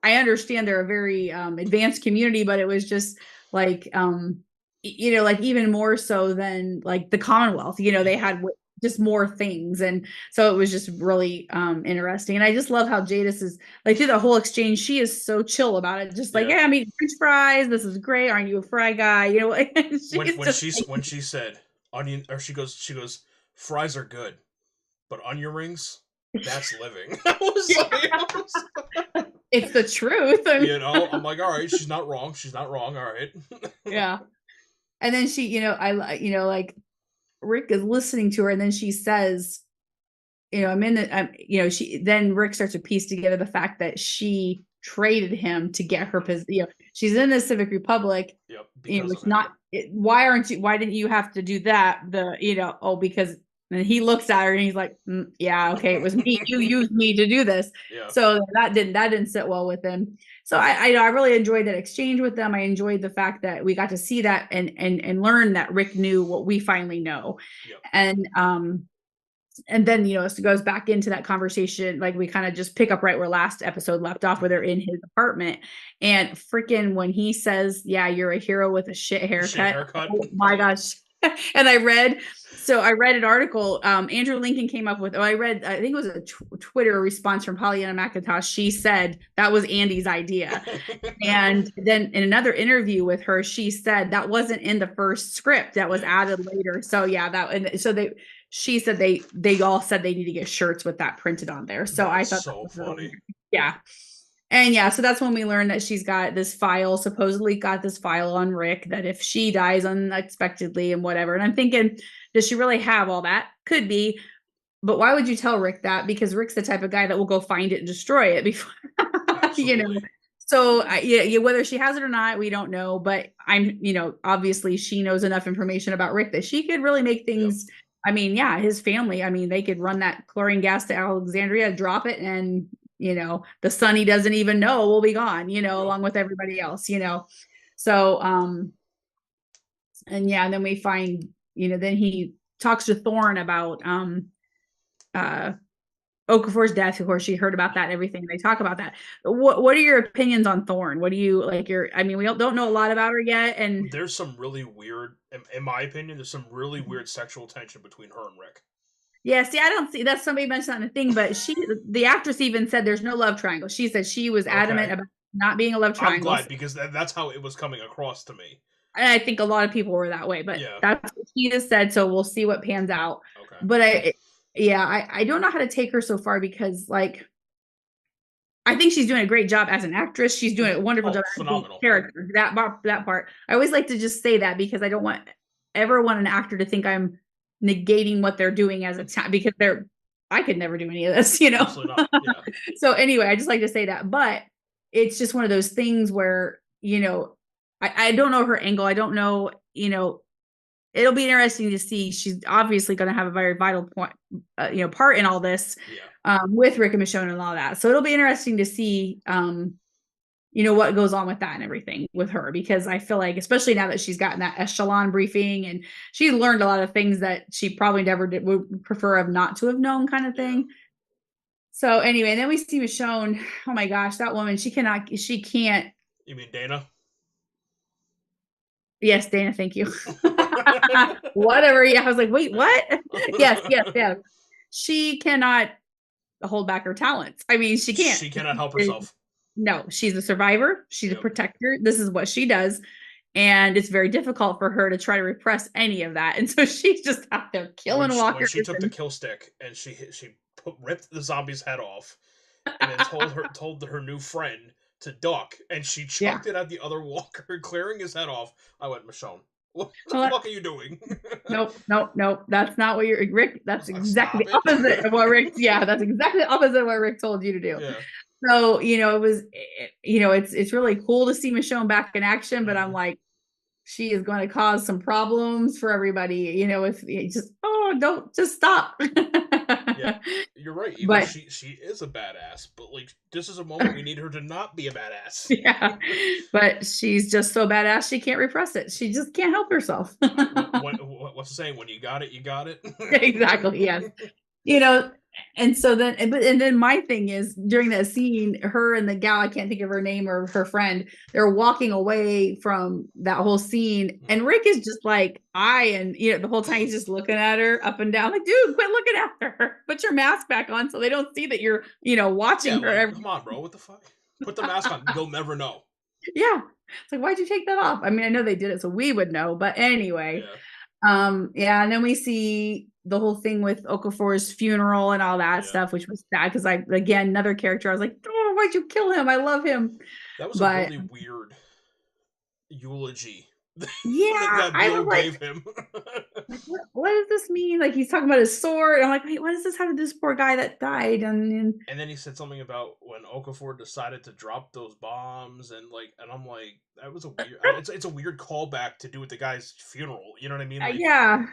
[SPEAKER 3] I understand they're a very advanced community, but it was just like, like even more so than like the Commonwealth, they had just more things. And so it was just really interesting. And I just love how Jadis is like through the whole exchange. She is so chill about it. Just like, "Yeah, I'm eating French fries. This is great. Aren't you a fry guy?"
[SPEAKER 2] When she said onion, or she goes, "Fries are good, but onion rings, that's living." I was like,
[SPEAKER 3] it's the truth.
[SPEAKER 2] I'm like, all right, she's not wrong. All right.
[SPEAKER 3] Yeah. And then she, like Rick is listening to her, and then she says, then Rick starts to piece together the fact that she traded him to get her position. She's in the Civic Republic. It's not. Why didn't you have to do that? Because. And he looks at her and he's like, "Yeah, okay, it was me. You used me to do this." So that didn't sit well with him. So I really enjoyed that exchange with them. I enjoyed the fact that we got to see that and learn that Rick knew what we finally know. And then it goes back into that conversation. Like we kind of just pick up right where last episode left off, where they're in his apartment, and freaking when he says, "Yeah, you're a hero with a shit haircut." Oh my gosh. And I read an article Andrew Lincoln came up with. I think it was a Twitter response from Pollyanna McIntosh. She said that was Andy's idea. And then in another interview with her, she said that wasn't in the first script, that was added later. So she said they all said they need to get shirts with that printed on there. So I thought
[SPEAKER 2] so funny.
[SPEAKER 3] And so that's when we learned that she's got this file, supposedly got this file on Rick, that if she dies unexpectedly and whatever. And I'm thinking, does she really have all that? Could be. But why would you tell Rick that? Because Rick's the type of guy that will go find it and destroy it before, So whether she has it or not, we don't know. But obviously she knows enough information about Rick that she could really make things. I mean, his family, they could run that chlorine gas to Alexandria, drop it, and the son he doesn't even know will be gone, along with everybody else, So, and then we find, then he talks to Thorne about, Okafor's death. Of course, she heard about that and everything. They talk about that. What are your opinions on Thorne? What do you like? We don't know a lot about her yet. And
[SPEAKER 2] there's some really weird, in my opinion, there's some really weird sexual tension between her and Rick.
[SPEAKER 3] Yeah, see, I don't see that. Somebody mentioned that in the thing, but the actress even said there's no love triangle. She said she was adamant about not being a love triangle.
[SPEAKER 2] I'm glad, because that's how it was coming across to me.
[SPEAKER 3] And I think a lot of people were that way, but that's what she just said. So we'll see what pans out.
[SPEAKER 2] Okay.
[SPEAKER 3] But I don't know how to take her so far, because like, I think she's doing a great job as an actress. She's doing a wonderful job as a character. That part. I always like to just say that, because I don't ever want an actor to think I'm negating what they're doing as a time, because I could never do any of this,
[SPEAKER 2] Absolutely not. Yeah.
[SPEAKER 3] So anyway, I just like to say that, but it's just one of those things where, I don't know her angle. I don't know, it'll be interesting to see. She's obviously going to have a very vital point, part in all this, with Rick and Michonne and all that. So it'll be interesting to see, what goes on with that and everything with her, because I feel like, especially now that she's gotten that echelon briefing and she learned a lot of things that she probably never would prefer not to have known, kind of thing. So anyway, and then we see Michonne. Oh my gosh, that woman, she can't.
[SPEAKER 2] You mean Dana?
[SPEAKER 3] Yes, Dana, thank you. Whatever. Yeah, I was like, wait, what? Yes. She cannot hold back her talents. I mean, she can't.
[SPEAKER 2] She cannot help herself.
[SPEAKER 3] No, she's a survivor. She's a protector. This is what she does. And it's very difficult for her to try to repress any of that. And so she's just out there killing walkers.
[SPEAKER 2] When she took the kill stick and she ripped the zombie's head off and then told her new friend to duck, and she chucked it at the other walker, clearing his head off. I went, Michonne, what the fuck are you doing?
[SPEAKER 3] Nope. That's not what you're, Rick. That's exactly the opposite of what Rick. Yeah, that's exactly the opposite of what Rick told you to do. Yeah. So, it was, it's really cool to see Michonne back in action, but I'm like, she is going to cause some problems for everybody, if don't just stop.
[SPEAKER 2] Yeah, you're right. But she is a badass, but like, this is a moment we need her to not be a badass.
[SPEAKER 3] Yeah, but she's just so badass she can't repress it. She just can't help herself.
[SPEAKER 2] What's the saying? When you got it, you got it.
[SPEAKER 3] Exactly. Yes. And so then, and then my thing is, during that scene, her and the gal, I can't think of her name, or her friend, they're walking away from that whole scene, and Rick is just like, the whole time he's just looking at her up and down, like, dude, quit looking at her. Put your mask back on so they don't see that you're, watching her.
[SPEAKER 2] Like, come on, bro, what the fuck? Put the mask on. You'll never know.
[SPEAKER 3] Yeah, it's like, why'd you take that off? I mean, I know they did it so we would know, but anyway. And then we see the whole thing with Okafor's funeral and all that stuff, which was sad because another character, I was like, oh, why'd you kill him? I love him.
[SPEAKER 2] That was a really weird eulogy.
[SPEAKER 3] Yeah,
[SPEAKER 2] that Bill gave him.
[SPEAKER 3] What does this mean? Like, he's talking about his sword. And I'm like, wait, what does this have to do with this poor guy that died? And
[SPEAKER 2] then he said something about when Okafor decided to drop those bombs, and I'm like, that was a weird. It's a weird callback to do with the guy's funeral. You know what I mean? Like,
[SPEAKER 3] yeah.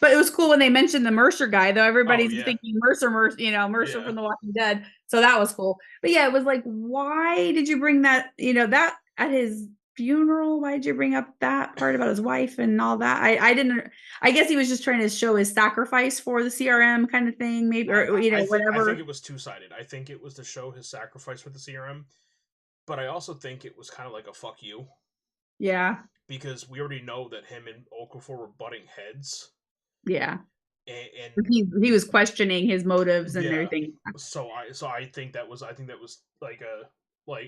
[SPEAKER 3] But it was cool when they mentioned the Mercer guy, though. Everybody's thinking Mercer, Mercer from The Walking Dead. So that was cool. But yeah, it was like, why did you bring that? That at his funeral? Why did you bring up that part about his wife and all that? I didn't. I guess he was just trying to show his sacrifice for the CRM kind of thing, maybe, or whatever.
[SPEAKER 2] I think it was two-sided. I think it was to show his sacrifice for the CRM, but I also think it was kind of like a fuck you.
[SPEAKER 3] Yeah. Because
[SPEAKER 2] we already know that him and Okafor were butting heads.
[SPEAKER 3] Yeah. And he was questioning his motives and everything.
[SPEAKER 2] So I think that was like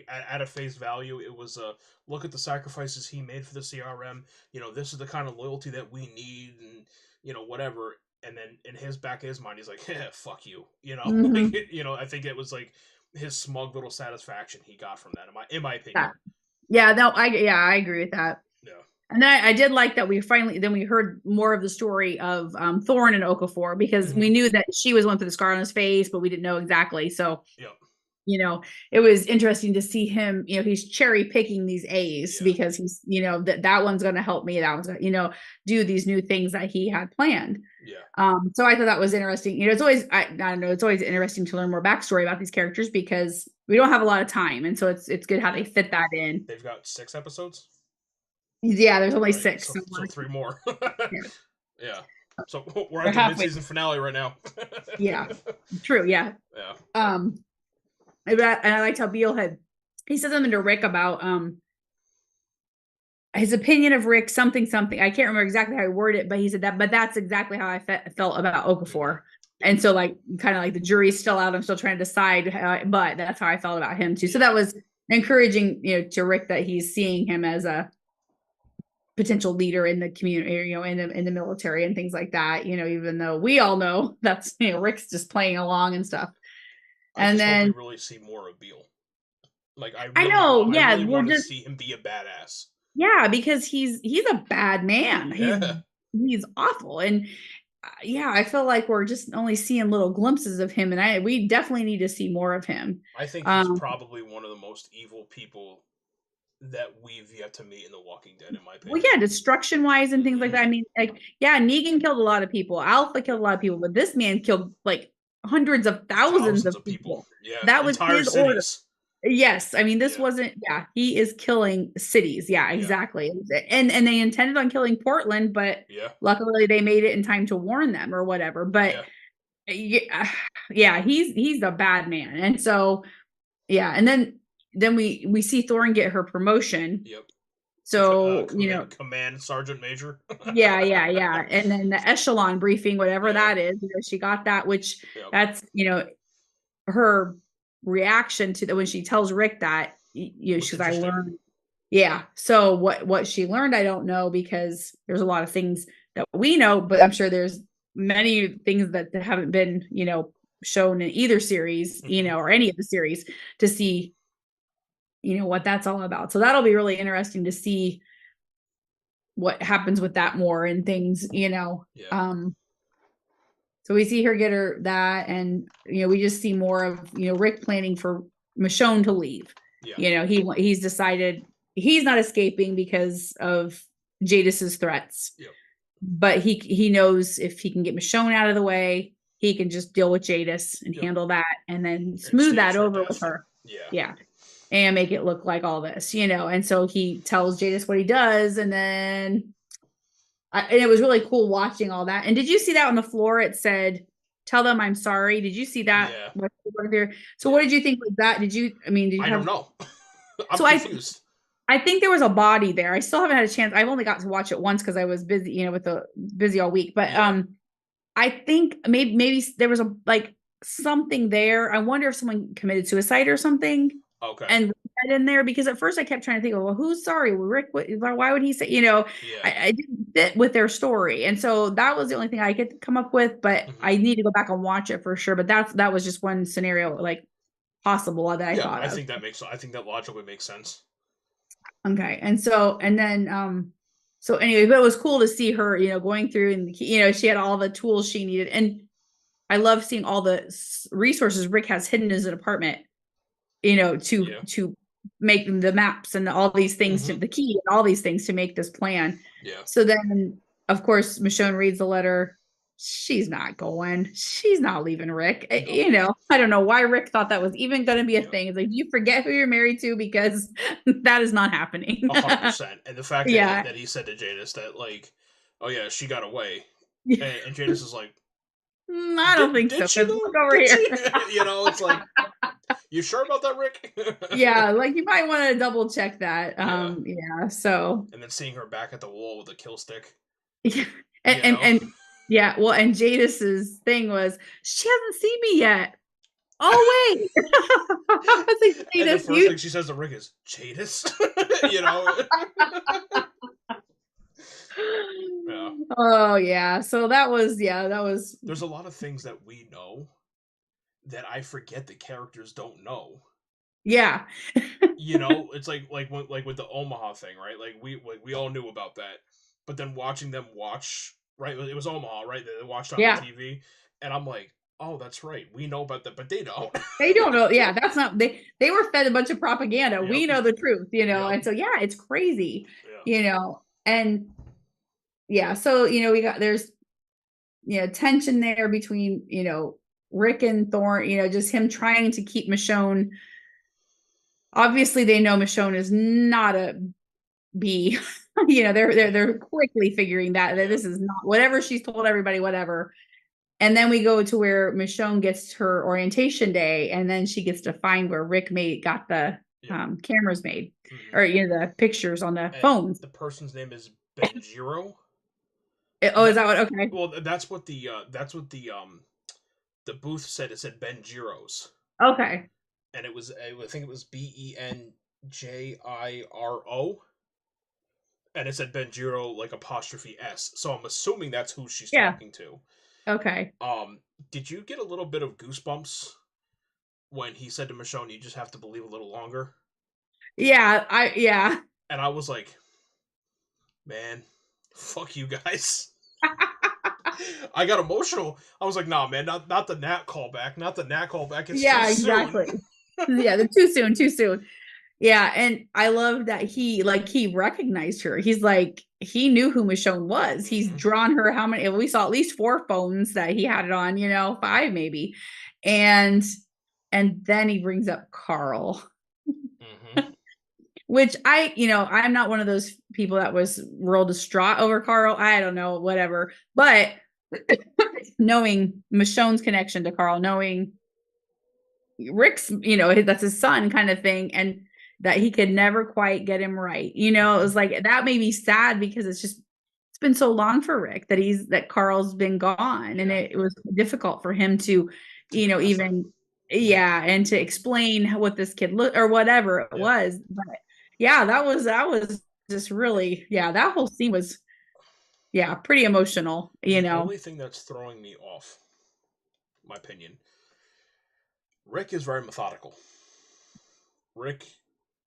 [SPEAKER 2] at a face value, it was look at the sacrifices he made for the CRM. This is the kind of loyalty that we need, and whatever. And then in his back of his mind, he's like, fuck you.
[SPEAKER 3] Mm-hmm.
[SPEAKER 2] I think it was like his smug little satisfaction he got from that, in my opinion.
[SPEAKER 3] Yeah, no, I agree with that.
[SPEAKER 2] Yeah.
[SPEAKER 3] And then I did like that we heard more of the story of Thorne and Okafor, because we knew that she was one for the scar on his face, but we didn't know exactly. So, it was interesting to see him, he's cherry picking these A's because he's, that one's going to help me. That one's going to, do these new things that he had planned.
[SPEAKER 2] Yeah.
[SPEAKER 3] So I thought that was interesting. It's always, I don't know, it's always interesting to learn more backstory about these characters because we don't have a lot of time. And so it's good how they fit that in.
[SPEAKER 2] They've got 6 episodes.
[SPEAKER 3] Yeah, there's only 6.
[SPEAKER 2] So 3 more. Yeah. So we're
[SPEAKER 3] at
[SPEAKER 2] the mid-season finale right now.
[SPEAKER 3] Yeah. True, yeah.
[SPEAKER 2] Yeah.
[SPEAKER 3] And I liked how Beale he said something to Rick about his opinion of Rick, something. I can't remember exactly how he worded it, but he said that, but that's exactly how I felt about Okafor. And so kind of like the jury's still out. I'm still trying to decide, but that's how I felt about him too. So that was encouraging, to Rick, that he's seeing him as a potential leader in the community, in the military and things like that, even though we all know that's, Rick's just playing along and stuff. And then
[SPEAKER 2] hope we really see more of Beale. Like
[SPEAKER 3] I know, yeah,
[SPEAKER 2] I really want to see him be a badass.
[SPEAKER 3] Yeah, because he's a bad man.
[SPEAKER 2] Yeah.
[SPEAKER 3] He's awful, and I feel like we're just only seeing little glimpses of him, and we definitely need to see more of him.
[SPEAKER 2] I think he's probably one of the most evil people that we've yet to meet in The Walking Dead, in my opinion.
[SPEAKER 3] Well, yeah, destruction wise and things like that. I mean, Negan killed a lot of people. Alpha killed a lot of people, but this man killed hundreds of thousands of people.
[SPEAKER 2] Yeah,
[SPEAKER 3] that was his
[SPEAKER 2] cities.
[SPEAKER 3] Order. Yes, I mean, this wasn't. Yeah, he is killing cities. Yeah, exactly. And they intended on killing Portland, but luckily they made it in time to warn them or whatever. But he's a bad man, and so and then we see Thorne get her promotion.
[SPEAKER 2] Yep.
[SPEAKER 3] So
[SPEAKER 2] command sergeant major.
[SPEAKER 3] yeah, and then the echelon briefing, whatever that is, she got that, which that's her reaction to when she tells Rick that, she's, I learned. Yeah. So what she learned, I don't know, because there's a lot of things that we know, but I'm sure there's many things that haven't been, shown in either series, or any of the series, to see, what that's all about. So that'll be really interesting to see what happens with that more and things, so we see her get her that, and we just see more of Rick planning for Michonne to leave. He's decided he's not escaping because of Jadis's threats. But he knows if he can get Michonne out of the way, he can just deal with Jadis and handle that, and then smooth that over with her. And make it look like all this, and so he tells Jadis what he does, and then and it was really cool watching all that. And did you see that on the floor? It said, "Tell them I'm sorry." Did you see that?
[SPEAKER 2] Yeah.
[SPEAKER 3] So what did you think of that? Did you
[SPEAKER 2] I don't know. I'm confused.
[SPEAKER 3] I think there was a body there. I still haven't had a chance. I've only got to watch it once because I was busy, busy all week. But I think maybe there was something there. I wonder if someone committed suicide or something.
[SPEAKER 2] Okay.
[SPEAKER 3] And that in there, because at first I kept trying to think, well, who's sorry? Well, Rick, why would he say? I didn't fit with their story, and so that was the only thing I could come up with. But I need to go back and watch it for sure. But that was just one scenario possible that I thought.
[SPEAKER 2] I think that logically makes sense.
[SPEAKER 3] Okay, and then so anyway, but it was cool to see her, going through, and she had all the tools she needed, and I love seeing all the resources Rick has hidden in his apartment. To make the maps and all these things, to the key and all these things to make this plan. So then, of course, Michonne reads the letter. She's not going. She's not leaving Rick. No. I don't know why Rick thought that was even going to be a thing. It's like, you forget who you're married to, because that is not happening.
[SPEAKER 2] 100%. And the fact that he said to Jadis that, oh yeah, she got away. And Jadis is like,
[SPEAKER 3] I don't think so.
[SPEAKER 2] She
[SPEAKER 3] look over here.
[SPEAKER 2] It's like, you sure about that, Rick?
[SPEAKER 3] You might want to double check that. So. And
[SPEAKER 2] then seeing her back at the wall with a kill stick.
[SPEAKER 3] Yeah. And Jadis's thing was, she hasn't seen me yet. Oh wait. I was like,
[SPEAKER 2] Jadis, and the first thing she says to Rick is, Jadis?
[SPEAKER 3] Oh yeah. So that was.
[SPEAKER 2] There's a lot of things that we know that I forget the characters don't know.
[SPEAKER 3] Yeah.
[SPEAKER 2] It's like with the Omaha thing, right? We all knew about that, but then watching them watch, right? It was Omaha, right? They watched on the TV, and I'm like, oh, that's right. We know about that, but they don't.
[SPEAKER 3] They don't know. Yeah, that's not. They were fed a bunch of propaganda. We know the truth, and so it's crazy, and. Yeah, so there's tension there between Rick and Thorne, just him trying to keep Michonne. Obviously, they know Michonne is not a bee. They're quickly figuring that this is not whatever she's told everybody, whatever. And then we go to where Michonne gets her orientation day, and then she gets to find where Rick got the cameras made, or the pictures on the phones.
[SPEAKER 2] The person's name is Benjiro.
[SPEAKER 3] Is that what? Okay.
[SPEAKER 2] Well, that's what the booth said. It said Benjiros.
[SPEAKER 3] Okay.
[SPEAKER 2] And I think it was Benjiro, and it said Benjiro ''S. So I'm assuming that's who she's talking to.
[SPEAKER 3] Okay.
[SPEAKER 2] Did you get a little bit of goosebumps when he said to Michonne, "You just have to believe a little longer"?
[SPEAKER 3] Yeah.
[SPEAKER 2] And I was like, man, fuck you guys. I got emotional. I was like, nah, man, not the Nat callback. Not the Nat callback. It's
[SPEAKER 3] exactly. They're too soon. Yeah, and I love that he recognized her. He's like, he knew who Michonne was. He's drawn her how many? We saw at least 4 phones that he had it on, 5 maybe. And then he brings up Carl. Which I'm not one of those people that was real distraught over Carl. I don't know, whatever. But knowing Michonne's connection to Carl, knowing Rick's, that's his son kind of thing, and that he could never quite get him right. It was like, that made me sad, because it's been so long for Rick that Carl's been gone, and it was difficult for him to, even Yeah, and to explain what this kid looked or whatever it was. But yeah, that was just really, that whole scene was pretty emotional,
[SPEAKER 2] The only thing that's throwing me off, my opinion, Rick is very methodical. Rick,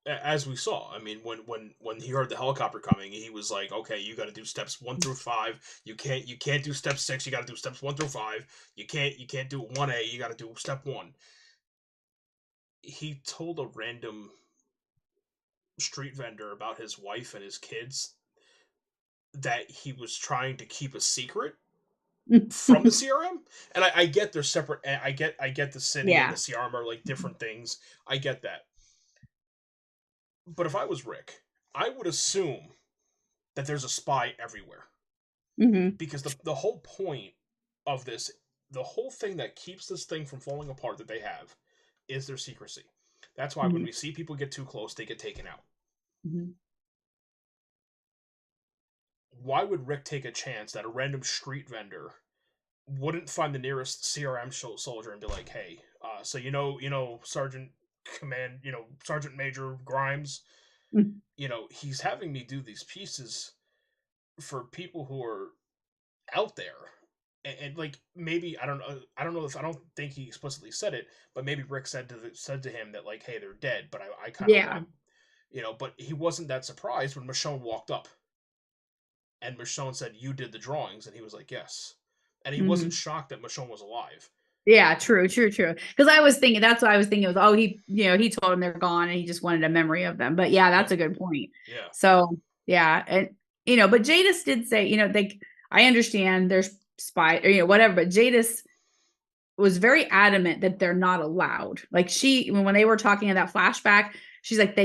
[SPEAKER 2] as we saw, I mean, when he heard the helicopter coming, he was like, "Okay, you got to do steps 1 through 5. You can't do step 6. You got to do steps 1 through 5. You can't do 1A. You got to do step 1." He told a random street vendor about his wife and his kids that he was trying to keep a secret from the CRM. And I get they're separate. I get the city and the CRM are like different things. I get that. But if I was Rick, I would assume that there's a spy everywhere. Because the whole point of this, the whole thing that keeps this thing from falling apart that they have is their secrecy. That's why when we see people get too close, they get taken out. Why would Rick take a chance that a random street vendor wouldn't find the nearest CRM soldier and be like, "Hey, so Sergeant Sergeant Major Grimes, he's having me do these pieces for people who are out there." And like, maybe I don't think he explicitly said it, but maybe Rick said to him that, like, "Hey, they're dead," but I kind of want, but he wasn't that surprised when Michonne walked up and Michonne said, "You did the drawings," and he was like, "Yes," and he wasn't shocked that Michonne was alive.
[SPEAKER 3] Yeah, true. Because I was thinking, that's what I was thinking was, he told him they're gone and he just wanted a memory of them. But yeah, that's a good point.
[SPEAKER 2] Yeah.
[SPEAKER 3] So yeah, and but Jadis did say, I understand there's spy or whatever, but Jadis was very adamant that they're not allowed. Like when they were talking in that flashback, she's like,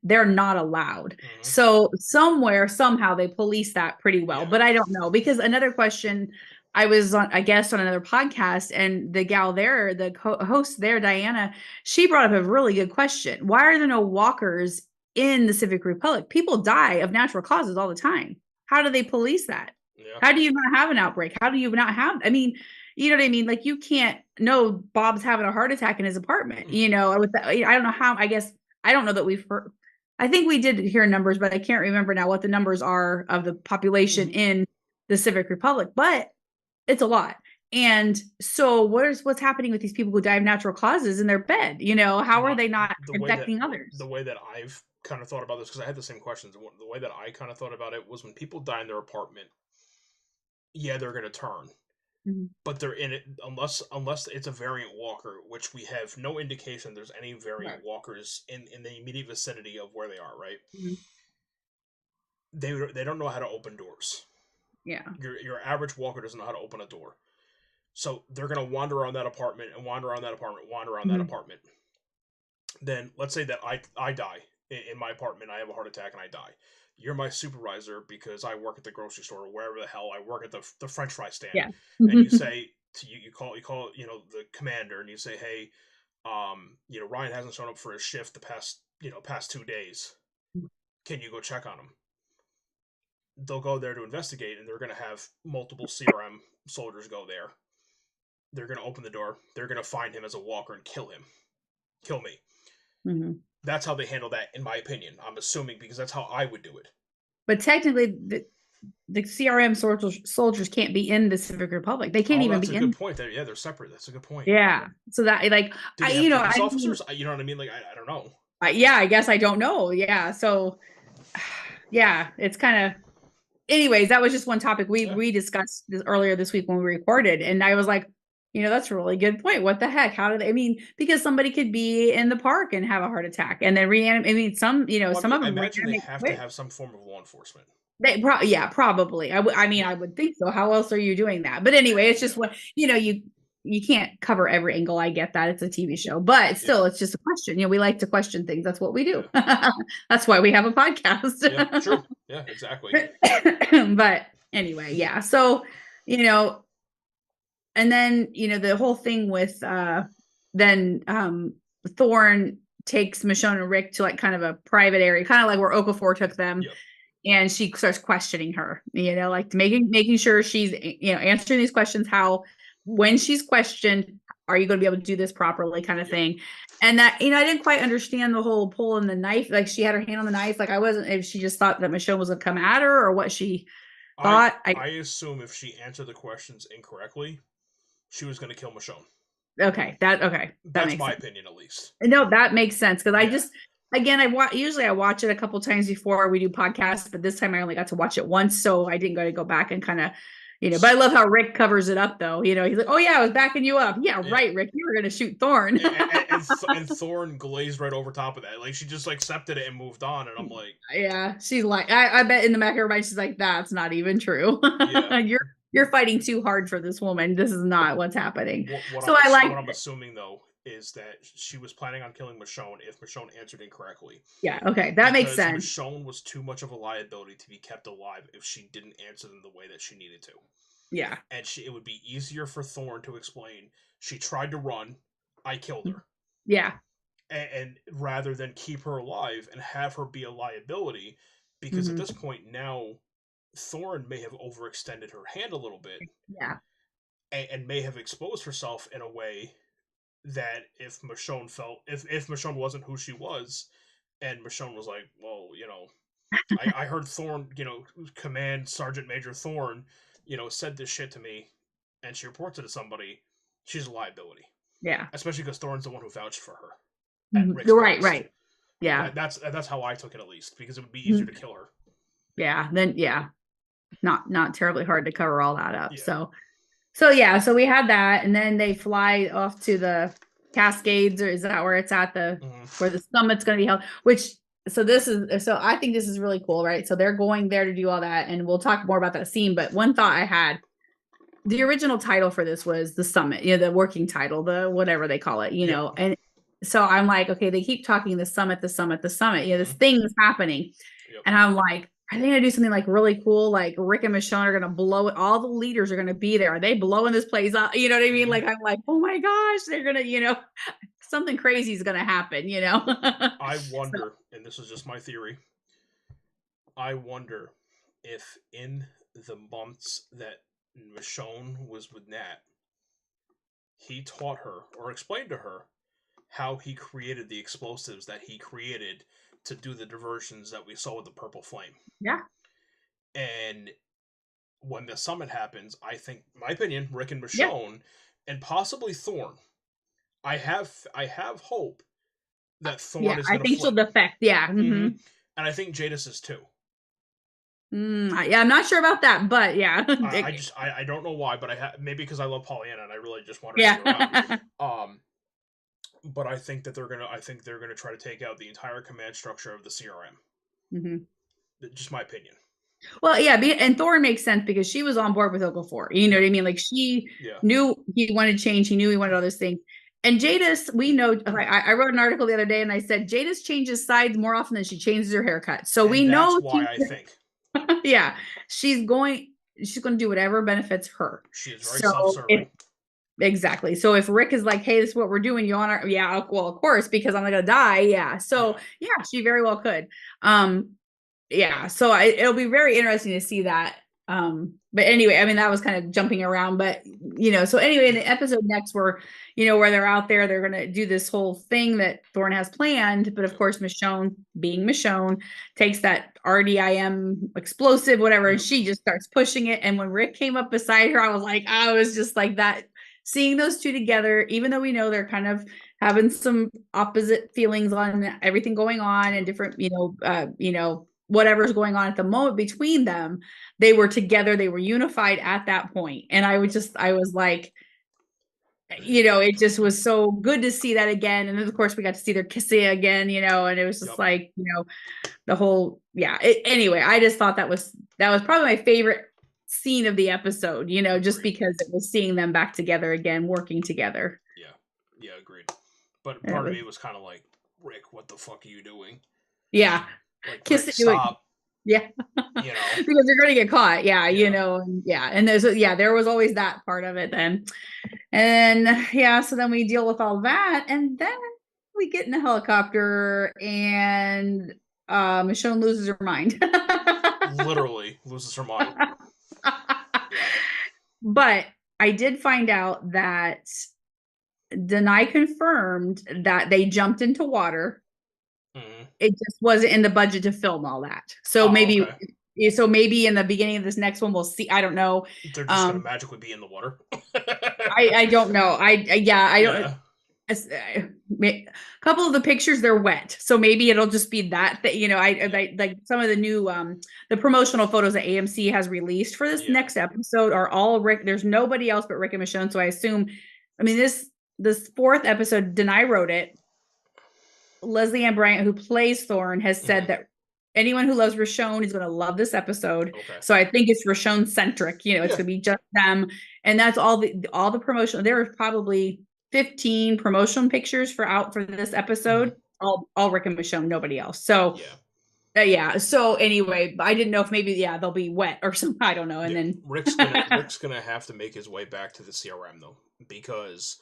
[SPEAKER 3] they're not allowed. So somehow they police that pretty well, but I don't know, because another question, I was on another podcast, and the gal there, the host there, Diana, she brought up a really good question. Why are there no walkers in the Civic Republic? People die of natural causes all the time. How do they police that? Yeah. How do you not have an outbreak? How do you not have, I mean, you know what I mean? Like, you can't know Bob's having a heart attack in his apartment, I don't know how, I guess, I don't know that we've heard, I think we did hear numbers, but I can't remember now what the numbers are of the population in the Civic Republic, but it's a lot. And so what's happening with these people who die of natural causes in their bed? How are they not infecting others?
[SPEAKER 2] The way that I've kind of thought about this, because I had the same questions, the way that I kind of thought about it was, when people die in their apartment, they're going to turn. But they're in it unless it's a variant walker, which we have no indication there's any variant walkers in the immediate vicinity of where they are, right? They don't know how to open doors. Yeah. Your average walker doesn't know how to open a door. So they're going to wander around that apartment and wander around that apartment, that apartment. Then let's say that I die in my apartment. I have a heart attack and I die. You're my supervisor because I work at the grocery store or wherever the hell I work, at the French fry stand. Yeah. And you say you call the commander and you say, "Hey, Ryan hasn't shown up for his shift the past 2 days. Can you go check on him?" They'll go there to investigate, and they're going to have multiple CRM soldiers go there. They're going to open the door. They're going to find him as a walker and kill me. That's how they handle that, in my opinion. I'm assuming, because that's how I would do it.
[SPEAKER 3] But technically, the CRM soldiers can't be in the Civic Republic. They can't even be in.
[SPEAKER 2] That's a good point. They're separate. That's a good point.
[SPEAKER 3] Yeah. So that, like,
[SPEAKER 2] officers, you know what I mean? Like, I don't know.
[SPEAKER 3] I guess I don't know. Yeah. So, yeah, it's kind of. Anyways, that was just one topic we discussed earlier this week when we recorded, and I was like, that's a really good point. What the heck? How do they? I mean, because somebody could be in the park and have a heart attack and then reanimate. I mean, some of them.
[SPEAKER 2] I imagine they have to have some form of law enforcement.
[SPEAKER 3] Probably. I would think so. How else are you doing that? But anyway, it's just what you can't cover every angle. I get that it's a TV show, but still, it's just a question. We like to question things. That's what we do. That's why we have a podcast.
[SPEAKER 2] Yeah, true. Yeah, exactly.
[SPEAKER 3] But anyway, yeah. So, and then, the whole thing with, Thorne takes Michonne and Rick to, like, kind of a private area, kind of like where Okafor took them. Yep. And she starts questioning her, like making sure she's, answering these questions. When she's questioned, are you going to be able to do this properly kind of thing. And that, I didn't quite understand the whole pulling the knife. Like she had her hand on the knife. Like I wasn't, if she just thought that Michonne was going to come at her or what she thought.
[SPEAKER 2] I assume if she answered the questions incorrectly, she was going to kill Michonne.
[SPEAKER 3] Okay. That
[SPEAKER 2] That's my
[SPEAKER 3] sense.
[SPEAKER 2] Opinion, at least.
[SPEAKER 3] No, that makes sense. Cause I just, again, usually I watch it a couple times before we do podcasts, but this time I only got to watch it once. So I didn't go back and kind of, but I love how Rick covers it up though. He's like, oh yeah, I was backing you up. Yeah. Right, Rick, you were going to shoot Thorne.
[SPEAKER 2] and Thorne glazed right over top of that. Like she just accepted it and moved on. And I'm like,
[SPEAKER 3] yeah, she's like, I bet in the back of her mind, she's like, that's not even true. Yeah. You're fighting too hard for this woman. This is not what's happening. What
[SPEAKER 2] I'm assuming though is that she was planning on killing Michonne if Michonne answered incorrectly.
[SPEAKER 3] Yeah, okay, that makes sense.
[SPEAKER 2] Michonne was too much of a liability to be kept alive if she didn't answer them the way that she needed to.
[SPEAKER 3] Yeah.
[SPEAKER 2] And it would be easier for Thorne to explain, she tried to run, I killed her.
[SPEAKER 3] Yeah.
[SPEAKER 2] And rather than keep her alive and have her be a liability, because at this point now, Thorne may have overextended her hand a little bit.
[SPEAKER 3] Yeah.
[SPEAKER 2] And may have exposed herself in a way that if Michonne wasn't who she was, and Michonne was like, well, I heard Thorne, Command Sergeant Major Thorne, said this shit to me, and she reports it to somebody, she's a liability.
[SPEAKER 3] Yeah.
[SPEAKER 2] Especially because Thorne's the one who vouched for her.
[SPEAKER 3] Right. Yeah.
[SPEAKER 2] That's how I took it, at least, because it would be easier to kill her.
[SPEAKER 3] Yeah. Then, not terribly hard to cover all that up. Yeah. So we had that, and then they fly off to the Cascades, or is that where it's at, where the summit's going to be held, so I think this is really cool, right? So they're going there to do all that, and we'll talk more about that scene. But one thought I had, the original title for this was the summit, the working title, the whatever they call it, and so I'm like, okay, they keep talking the summit, this thing is happening. Yep. And I'm like, are they going to do something like really cool? Like Rick and Michonne are going to blow it. All the leaders are going to be there. Are they blowing this place up? You know what I mean? Like, I'm like, oh my gosh, they're going to, something crazy is going to happen,
[SPEAKER 2] I wonder, and this is just my theory, I wonder if in the months that Michonne was with Nat, he taught her or explained to her how he created the explosives that he created to do the diversions that we saw with the purple flame.
[SPEAKER 3] Yeah.
[SPEAKER 2] And when the summit happens, I think, my opinion, Rick and Michonne, and possibly Thorne, I have hope that Thorne is going to
[SPEAKER 3] I think she'll defect. Yeah.
[SPEAKER 2] Mm-hmm. And I think Jadis is too.
[SPEAKER 3] I'm not sure about that, but yeah.
[SPEAKER 2] I don't know why, but maybe because I love Pollyanna and I really just want her to be around. But I think that they're gonna try to take out the entire command structure of the CRM. Mm-hmm. Just my opinion.
[SPEAKER 3] Well, yeah, and Thorne makes sense because she was on board with Okafor. You know what I mean? Like she knew he wanted change. He knew he wanted all this thing. And Jadis, we know. I wrote an article the other day, and I said Jadis changes sides more often than she changes her haircut. So we know.
[SPEAKER 2] That's why I think.
[SPEAKER 3] Yeah, she's going to do whatever benefits her.
[SPEAKER 2] She is very self-serving.
[SPEAKER 3] Exactly. So if Rick is like, hey, this is what we're doing, you want to, well, of course, because I'm not going to die. Yeah. So yeah, she very well could. So it'll be very interesting to see that. But anyway, I mean, that was kind of jumping around, but so anyway, in the episode next, where they're out there, they're going to do this whole thing that Thorne has planned. But of course, Michonne, being Michonne, takes that RDIM explosive, whatever, and she just starts pushing it. And when Rick came up beside her, I was just like that, seeing those two together, even though we know they're kind of having some opposite feelings on everything going on and different, whatever's going on at the moment between them, they were together, they were unified at that point. And I was like, it just was so good to see that again. And then of course we got to see their kissing again, and it was just like, the whole, anyway, I just thought that was probably my favorite scene of the episode, just because it was seeing them back together again, working together.
[SPEAKER 2] Yeah, agreed. But part of me was kind of like, Rick, what the fuck are you doing?
[SPEAKER 3] Yeah.
[SPEAKER 2] Like, Rick, stop.
[SPEAKER 3] Yeah. Because you're going to get caught. Yeah. And there was always that part of it then. And so then we deal with all that. And then we get in the helicopter and Michonne loses her mind.
[SPEAKER 2] Literally loses her mind.
[SPEAKER 3] But I did find out that Denai confirmed that they jumped into water.
[SPEAKER 2] Mm.
[SPEAKER 3] It just wasn't in the budget to film all that. So
[SPEAKER 2] Oh,
[SPEAKER 3] maybe
[SPEAKER 2] okay.
[SPEAKER 3] so maybe in the beginning of this next one we'll see. I don't know.
[SPEAKER 2] They're just gonna magically be in the water.
[SPEAKER 3] I don't know. I don't.
[SPEAKER 2] Yeah.
[SPEAKER 3] A couple of the pictures they're wet, so maybe it'll just be that I like some of the new the promotional photos that AMC has released for this next episode are all Rick. There's nobody else but Rick and Michonne, so I assume, I mean, this fourth episode, Denai wrote it. Leslie Ann Bryant, who plays Thorne, has said that anyone who loves Roshone is going to love this episode.
[SPEAKER 2] Okay.
[SPEAKER 3] So I think it's Roshone centric. It's going to be just them, and that's all the promotion. There were probably 15 promotion pictures for this episode. All Rick and Michonne, nobody else. So yeah. So anyway, I didn't know if maybe they'll be wet or something. I don't know. And then
[SPEAKER 2] Rick's gonna have to make his way back to the CRM though, because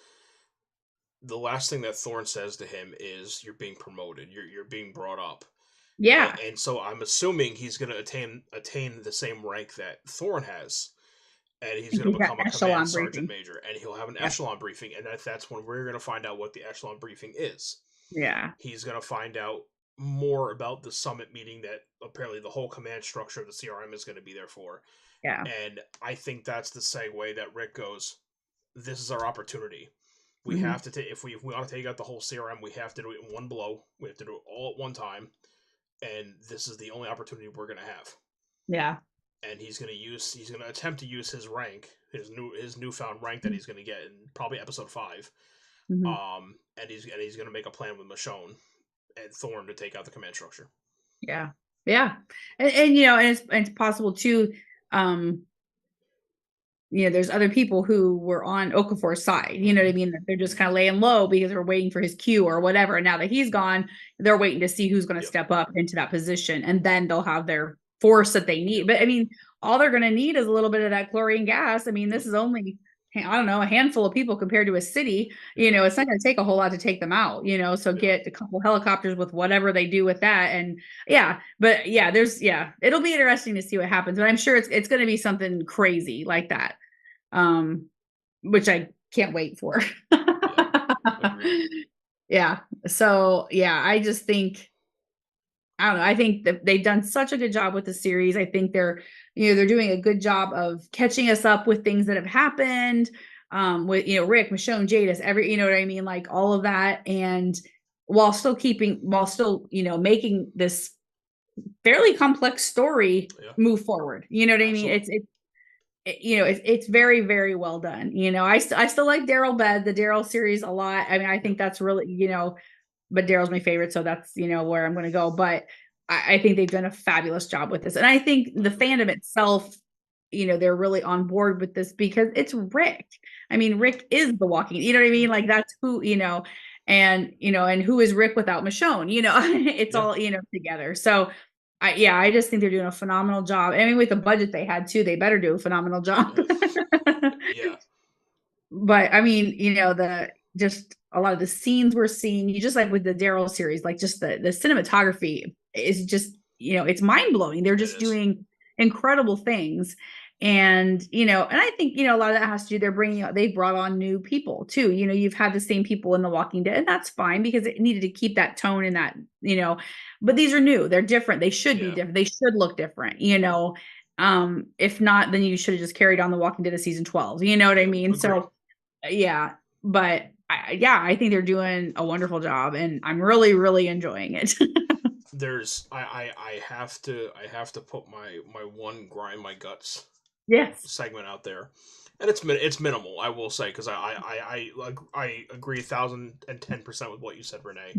[SPEAKER 2] the last thing that Thorne says to him is, "You're being promoted. You're being brought up."
[SPEAKER 3] Yeah.
[SPEAKER 2] And so I'm assuming he's gonna attain the same rank that Thorne has, and he's gonna become a command sergeant major, and he'll have an echelon briefing, and that's when we're gonna find out what the echelon briefing is.
[SPEAKER 3] Yeah.
[SPEAKER 2] He's gonna find out more about the summit meeting that apparently the whole command structure of the CRM is going to be there for.
[SPEAKER 3] Yeah.
[SPEAKER 2] And I think that's the segue that Rick goes, this is our opportunity. We have to take, if we want to take out the whole CRM, we have to do it in one blow. We have to do it all at one time. And this is the only opportunity we're going to have.
[SPEAKER 3] Yeah.
[SPEAKER 2] And he's going to attempt to use his rank, his newfound rank that he's going to get in probably episode 5. And he's going to make a plan with Michonne and Thorne to take out the command structure.
[SPEAKER 3] Yeah. And and it's possible too. There's other people who were on Okafor's side. You know what I mean? They're just kind of laying low because they're waiting for his cue or whatever. And now that he's gone, they're waiting to see who's going to step up into that position, and then they'll have their force that they need. But I mean, all they're going to need is a little bit of that chlorine gas. I mean, this is only, I don't know, a handful of people compared to a city. It's not going to take a whole lot to take them out, so get a couple helicopters with whatever they do with that. And it'll be interesting to see what happens, but I'm sure it's going to be something crazy like that, which I can't wait for. So I just think, I don't know. I think that they've done such a good job with the series. I think they're doing a good job of catching us up with things that have happened, with, Rick, Michonne, Jadis, what I mean? Like all of that. And while still making this fairly complex story move forward. You know what I mean? It's very, very well done. I still like Daryl Bed, the Daryl series a lot. I mean, I think that's really, but Daryl's my favorite. So that's, where I'm going to go. But I think they've done a fabulous job with this. And I think the fandom itself, they're really on board with this because it's Rick. I mean, Rick is the walking, you know what I mean? Like that's who, and who is Rick without Michonne, it's all, together. So I just think they're doing a phenomenal job. I mean, with the budget they had too, they better do a phenomenal job. But I mean, just a lot of the scenes we're seeing, you just like with the Daryl series, like just the cinematography is just, it's mind blowing. They're just doing incredible things. And, and I think, a lot of that has to do, they brought on new people too. You've had the same people in The Walking Dead, and that's fine because it needed to keep that tone and that, but these are new. They're different. They should be different. They should look different, if not, then you should have just carried on The Walking Dead of season 12. You know what I mean?
[SPEAKER 2] Agreed.
[SPEAKER 3] So but I think they're doing a wonderful job, and I'm really, really enjoying it.
[SPEAKER 2] I have to put my one grind my guts segment out there, and it's minimal, I will say, because I agree 1,010% with what you said, Renee.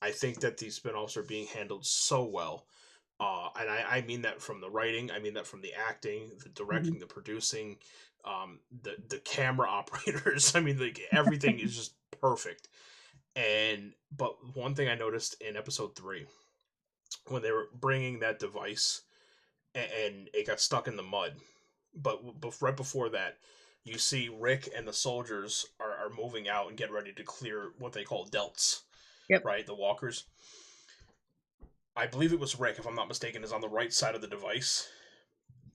[SPEAKER 2] I think that these spinoffs are being handled so well, and I mean that from the writing, I mean that from the acting, the directing, the producing, the camera operators. I mean, like everything is just perfect. But one thing I noticed in episode 3, when they were bringing that device and it got stuck in the mud, but right before that, you see Rick and the soldiers are moving out and getting ready to clear what they call delts. Right, the walkers. I believe it was Rick, if I'm not mistaken, is on the right side of the device,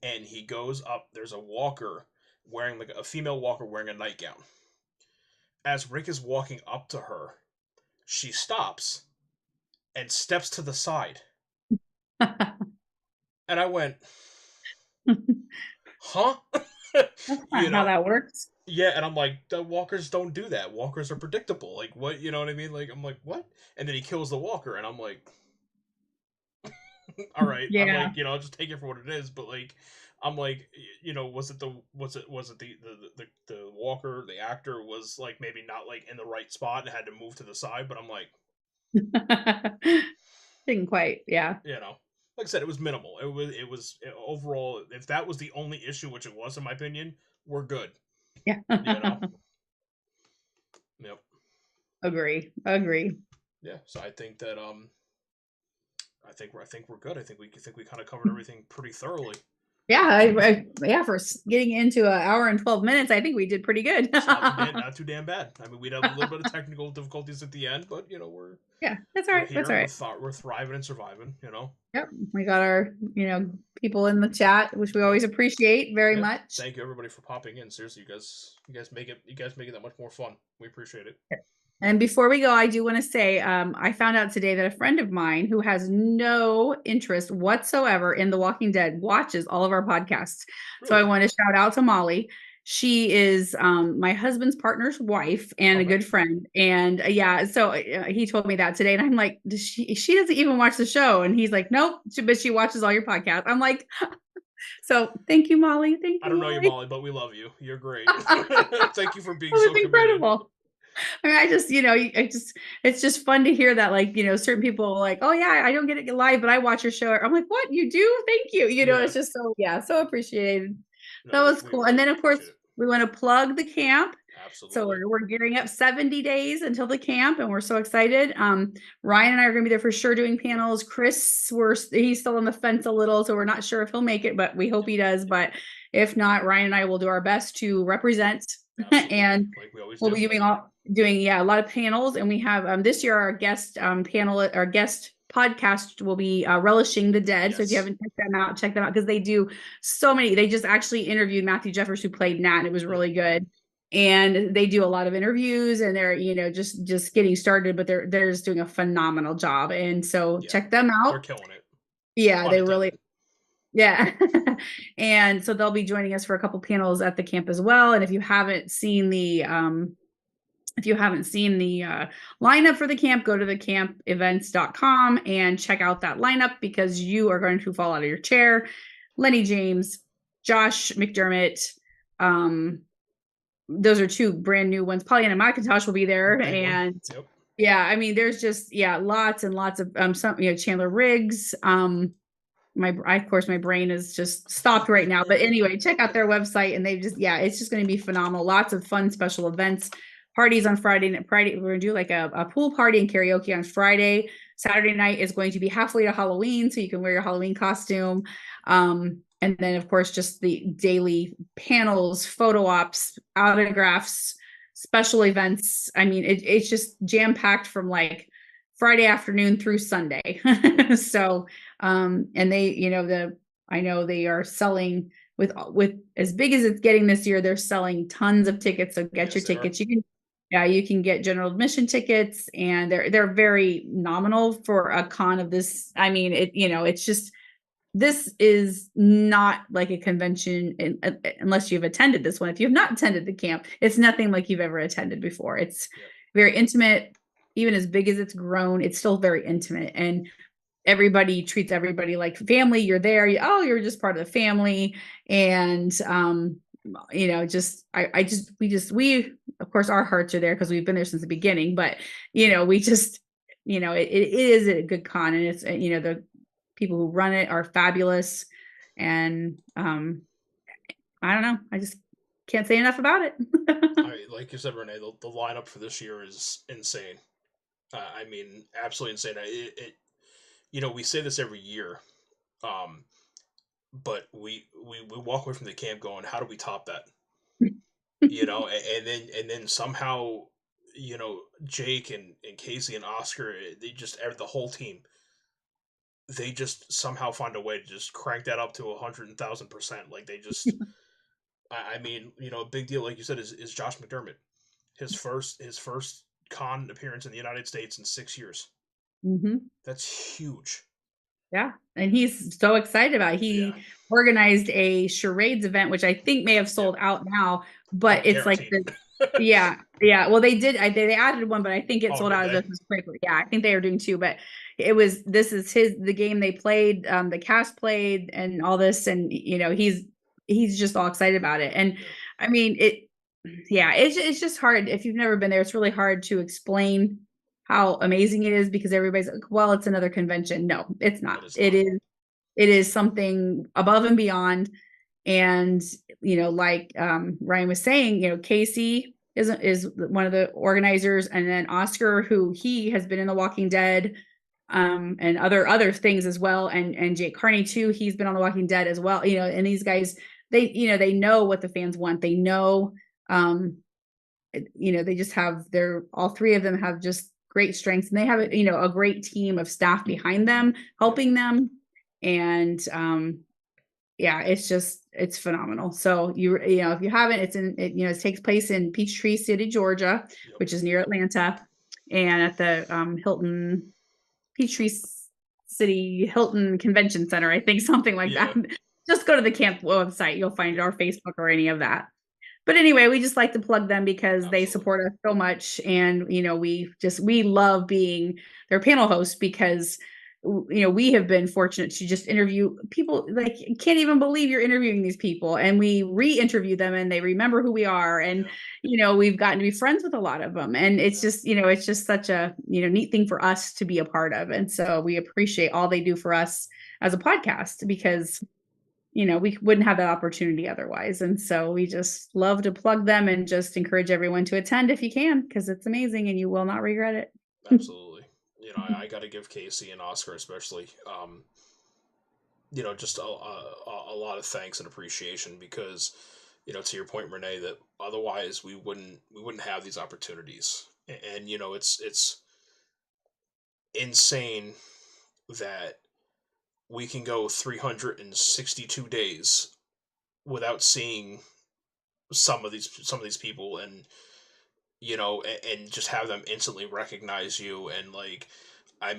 [SPEAKER 2] and he goes up. There's a walker wearing, like a female walker wearing a nightgown, as Rick is walking up to her, she stops and steps to the side. And I went, huh?
[SPEAKER 3] That's not how that works.
[SPEAKER 2] Yeah, and I'm like, the walkers don't do that. Walkers are predictable. Like, what? You know what I mean? Like, I'm like, what? And then he kills the walker, and I'm like, all right. I'm
[SPEAKER 3] Yeah.
[SPEAKER 2] like, I'll just take it for what it is. But like, I'm like, was it the walker, the actor was like maybe not like in the right spot and had to move to the side? But I'm like,
[SPEAKER 3] Didn't quite. Yeah.
[SPEAKER 2] Like I said, it was minimal. It was overall. If that was the only issue, which it was in my opinion, we're good.
[SPEAKER 3] Yeah.
[SPEAKER 2] Yep.
[SPEAKER 3] Agree.
[SPEAKER 2] Yeah. So I think that I think we're good. I think we kind of covered everything pretty thoroughly.
[SPEAKER 3] Yeah, yeah. For getting into an hour and 12 minutes, I think we did pretty good.
[SPEAKER 2] Not too damn bad. I mean, we'd have a little bit of technical difficulties at the end, but we're
[SPEAKER 3] that's all right.
[SPEAKER 2] Here,
[SPEAKER 3] That's all right.
[SPEAKER 2] We're thriving and surviving.
[SPEAKER 3] Yep, we got our people in the chat, which we always appreciate very much.
[SPEAKER 2] Thank you everybody for popping in. Seriously, you guys make it that much more fun. We appreciate it.
[SPEAKER 3] And before we go, I do want to say I found out today that a friend of mine who has no interest whatsoever in The Walking Dead watches all of our podcasts. Really? So I want to shout out to Molly. She is my husband's partner's wife and a good friend. And so he told me that today. And I'm like, she doesn't even watch the show. And he's like, nope, but she watches all your podcasts. I'm like, so thank you, Molly. Thank you.
[SPEAKER 2] I don't know you, Molly, but we love you. You're great. Thank you for being so
[SPEAKER 3] incredible. I mean, I just, it's just fun to hear that, like, certain people are like, oh yeah, I don't get it live, but I watch your show. I'm like, what? You do? Thank you. It's just so appreciated. No, that was cool. And then of course we want to plug the camp. Absolutely. So we're gearing up 70 days until the camp, and we're so excited. Ryan and I are going to be there for sure doing panels. Chris, he's still on the fence a little, so we're not sure if he'll make it, but we hope he does. But if not, Ryan and I will do our best to represent. And like we'll be doing a lot of panels, and we have this year our guest guest podcast will be Relishing the Dead. Yes. So if you haven't check them out because they do so many. They just actually interviewed Matthew Jeffers, who played Nat, and it was really good. And they do a lot of interviews, and they're just getting started, but they're just doing a phenomenal job. And so check them out.
[SPEAKER 2] They're killing it.
[SPEAKER 3] Yeah, they really. Yeah. And so they'll be joining us for a couple panels at the camp as well. And if you haven't seen the lineup for the camp, go to thecampevents.com and check out that lineup, because you are going to fall out of your chair. Lenny James, Josh McDermott, those are two brand new ones. Pollyanna McIntosh will be there. And I mean, there's just lots and lots of some Chandler Riggs. Of course my brain is just stopped right now, but anyway, check out their website, and they just it's just going to be phenomenal. Lots of fun special events, parties on Friday. We're going to do like a pool party and karaoke on Friday. Saturday night is going to be halfway to Halloween, so you can wear your Halloween costume. And then of course just the daily panels, photo ops, autographs, special events. I mean, it's just jam-packed from like Friday afternoon through Sunday. So and they I know they are selling with as big as it's getting this year, they're selling tons of tickets. So get your tickets. You can get general admission tickets, and they're very nominal for a con of this. I mean, it's just, this is not like a convention unless you've attended this one. If you've not attended the camp, it's nothing like you've ever attended before. It's very intimate. Even as big as it's grown, it's still very intimate, and everybody treats everybody like family. You're there. You're just part of the family. And, we, of course, our hearts are there because we've been there since the beginning, but, we just, it is a good con, and it's, the people who run it are fabulous. And, I don't know. I just can't say enough about it.
[SPEAKER 2] Like you said, Renee, the lineup for this year is insane. I mean, absolutely insane. We say this every year, but we walk away from the camp going, how do we top that? And then somehow, Jake and Casey and Oscar, they just, the whole team, they just somehow find a way to just crank that up to 100,000%. Like they just, I mean, a big deal, like you said, is Josh McDermott. his first con appearance in the United States in 6 years.
[SPEAKER 3] Mm-hmm.
[SPEAKER 2] That's huge.
[SPEAKER 3] Yeah, and he's so excited about it. He organized a charades event, which I think may have sold out now, but it's
[SPEAKER 2] guaranteed.
[SPEAKER 3] like yeah. Well, they did. They added one, but I think it sold out just as quickly. Yeah, I think they are doing two, but this is the game they played, the cast played, and all this, and he's just all excited about it. And I mean it's just hard if you've never been there. It's really hard to explain how amazing it is because everybody's like, well, it's another convention. No, it's not. It is something above and beyond. And, like Ryan was saying, Casey is one of the organizers, and then Oscar, who he has been in The Walking Dead, and other things as well. And Jake Carney too, he's been on The Walking Dead as well, and these guys, they know what the fans want. They know, they just have all three of them have just great strengths, and they have a great team of staff behind them helping them. And it's phenomenal. So if you haven't, it takes place in Peachtree City, Georgia, which is near Atlanta, and at the Peachtree City Hilton Convention Center, I think, something like that. Just go to the camp website, you'll find it, or Facebook or any of that. But anyway, we just like to plug them because they support us so much. And, we love being their panel hosts because, we have been fortunate to just interview people, like, can't even believe you're interviewing these people. And we re-interview them and they remember who we are. And, we've gotten to be friends with a lot of them. And it's just, it's just such a, neat thing for us to be a part of. And so we appreciate all they do for us as a podcast because we wouldn't have that opportunity otherwise. And so we just love to plug them and just encourage everyone to attend if you can, because it's amazing and you will not regret it.
[SPEAKER 2] Absolutely. I got to give Casey and Oscar especially, just a lot of thanks and appreciation because, to your point, Renee, that otherwise we wouldn't have these opportunities. And it's insane that we can go 362 days without seeing some of these people, and and just have them instantly recognize you. And like one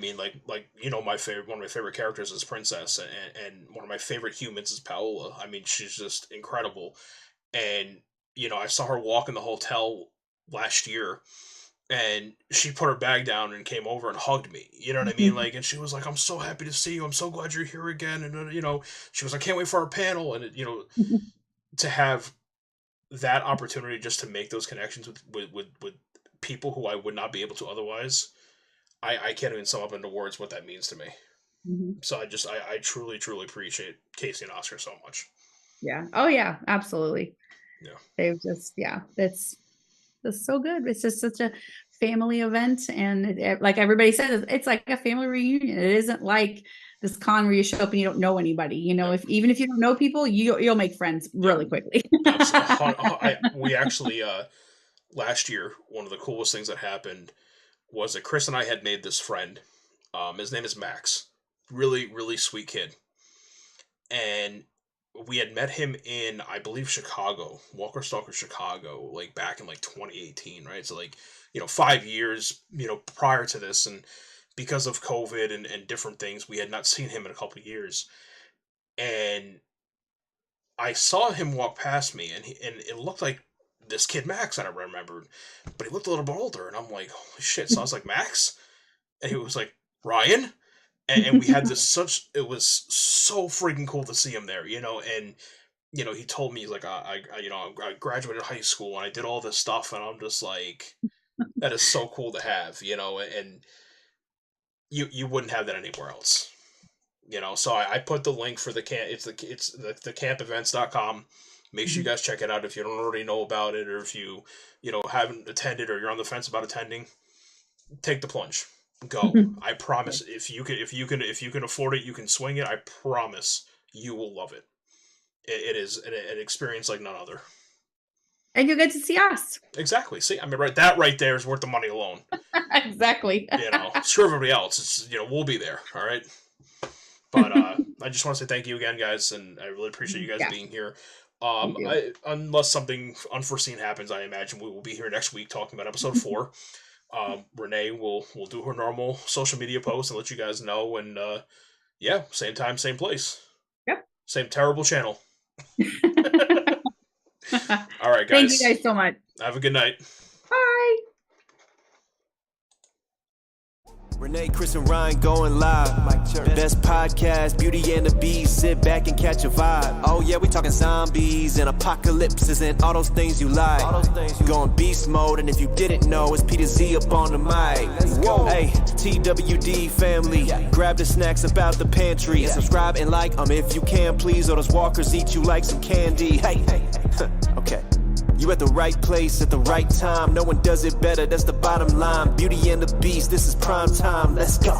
[SPEAKER 2] of my favorite characters is Princess, and one of my favorite humans is Paola. I mean, she's just incredible. And I saw her walk in the hotel last year, and she put her bag down and came over and hugged me. You know what I mean? Like, and she was like, "I'm so happy to see you. I'm so glad you're here again." And she was, "I can't wait for our panel." And to have that opportunity just to make those connections with people who I would not be able to otherwise, I can't even sum up into words what that means to me. Mm-hmm. So I truly appreciate Casey and Oscar so much.
[SPEAKER 3] Yeah. Oh yeah, absolutely. Yeah. They've just it's so good. It's just such a family event, and like everybody says, it's like a family reunion. It isn't like this con where you show up and you don't know anybody. Even if you don't know people, you'll make friends really quickly.
[SPEAKER 2] We actually last year, one of the coolest things that happened was that Chris and I had made this friend. His name is Max. Really, really sweet kid. And we had met him in, I believe, Chicago, Walker Stalker, Chicago, like back in like 2018, right? So like, 5 years, prior to this, and because of COVID and different things, we had not seen him in a couple of years. And I saw him walk past me, and it looked like this kid Max that I remembered, but he looked a little bit older, and I'm like, holy shit! So I was like, Max, and he was like, Ryan. And we had it was so freaking cool to see him there, and, he told me, he's like, I graduated high school and I did all this stuff, and I'm just like, that is so cool to have, and you wouldn't have that anywhere else, so I put the link for the camp, it's the campevents.com. Make sure you guys check it out if you don't already know about it, or if you haven't attended, or you're on the fence about attending. Take the plunge. Go. I promise. If you can afford it, you can swing it. I promise you will love it. It is an experience like none other.
[SPEAKER 3] And you'll get to see us.
[SPEAKER 2] Exactly. See, I mean, that right there is worth the money alone.
[SPEAKER 3] Exactly.
[SPEAKER 2] Screw everybody else. It's we'll be there. All right. But I just want to say thank you again, guys, and I really appreciate you guys being here. Unless something unforeseen happens, I imagine we will be here next week talking about episode 4. Renee will do her normal social media posts and let you guys know. And yeah, same time, same place.
[SPEAKER 3] Yep.
[SPEAKER 2] Same terrible channel. All right, guys.
[SPEAKER 3] Thank you guys so much.
[SPEAKER 2] Have a good night.
[SPEAKER 3] Bye.
[SPEAKER 1] Renee, Chris, and Ryan going live. Best podcast, Beauty and the Beast. Sit back and catch a vibe. Oh yeah, we talking zombies and apocalypses and all those things you like. Going beast mode, and if you didn't know, it's Peter Z up on the mic. Whoa, hey, TWD family, grab the snacks about the pantry and subscribe and like if you can, please. Or those walkers eat you like some candy. Hey, okay. You at the right place at the right time. No one does it better, that's the bottom line. Beauty and the Beast, this is prime time. Let's go.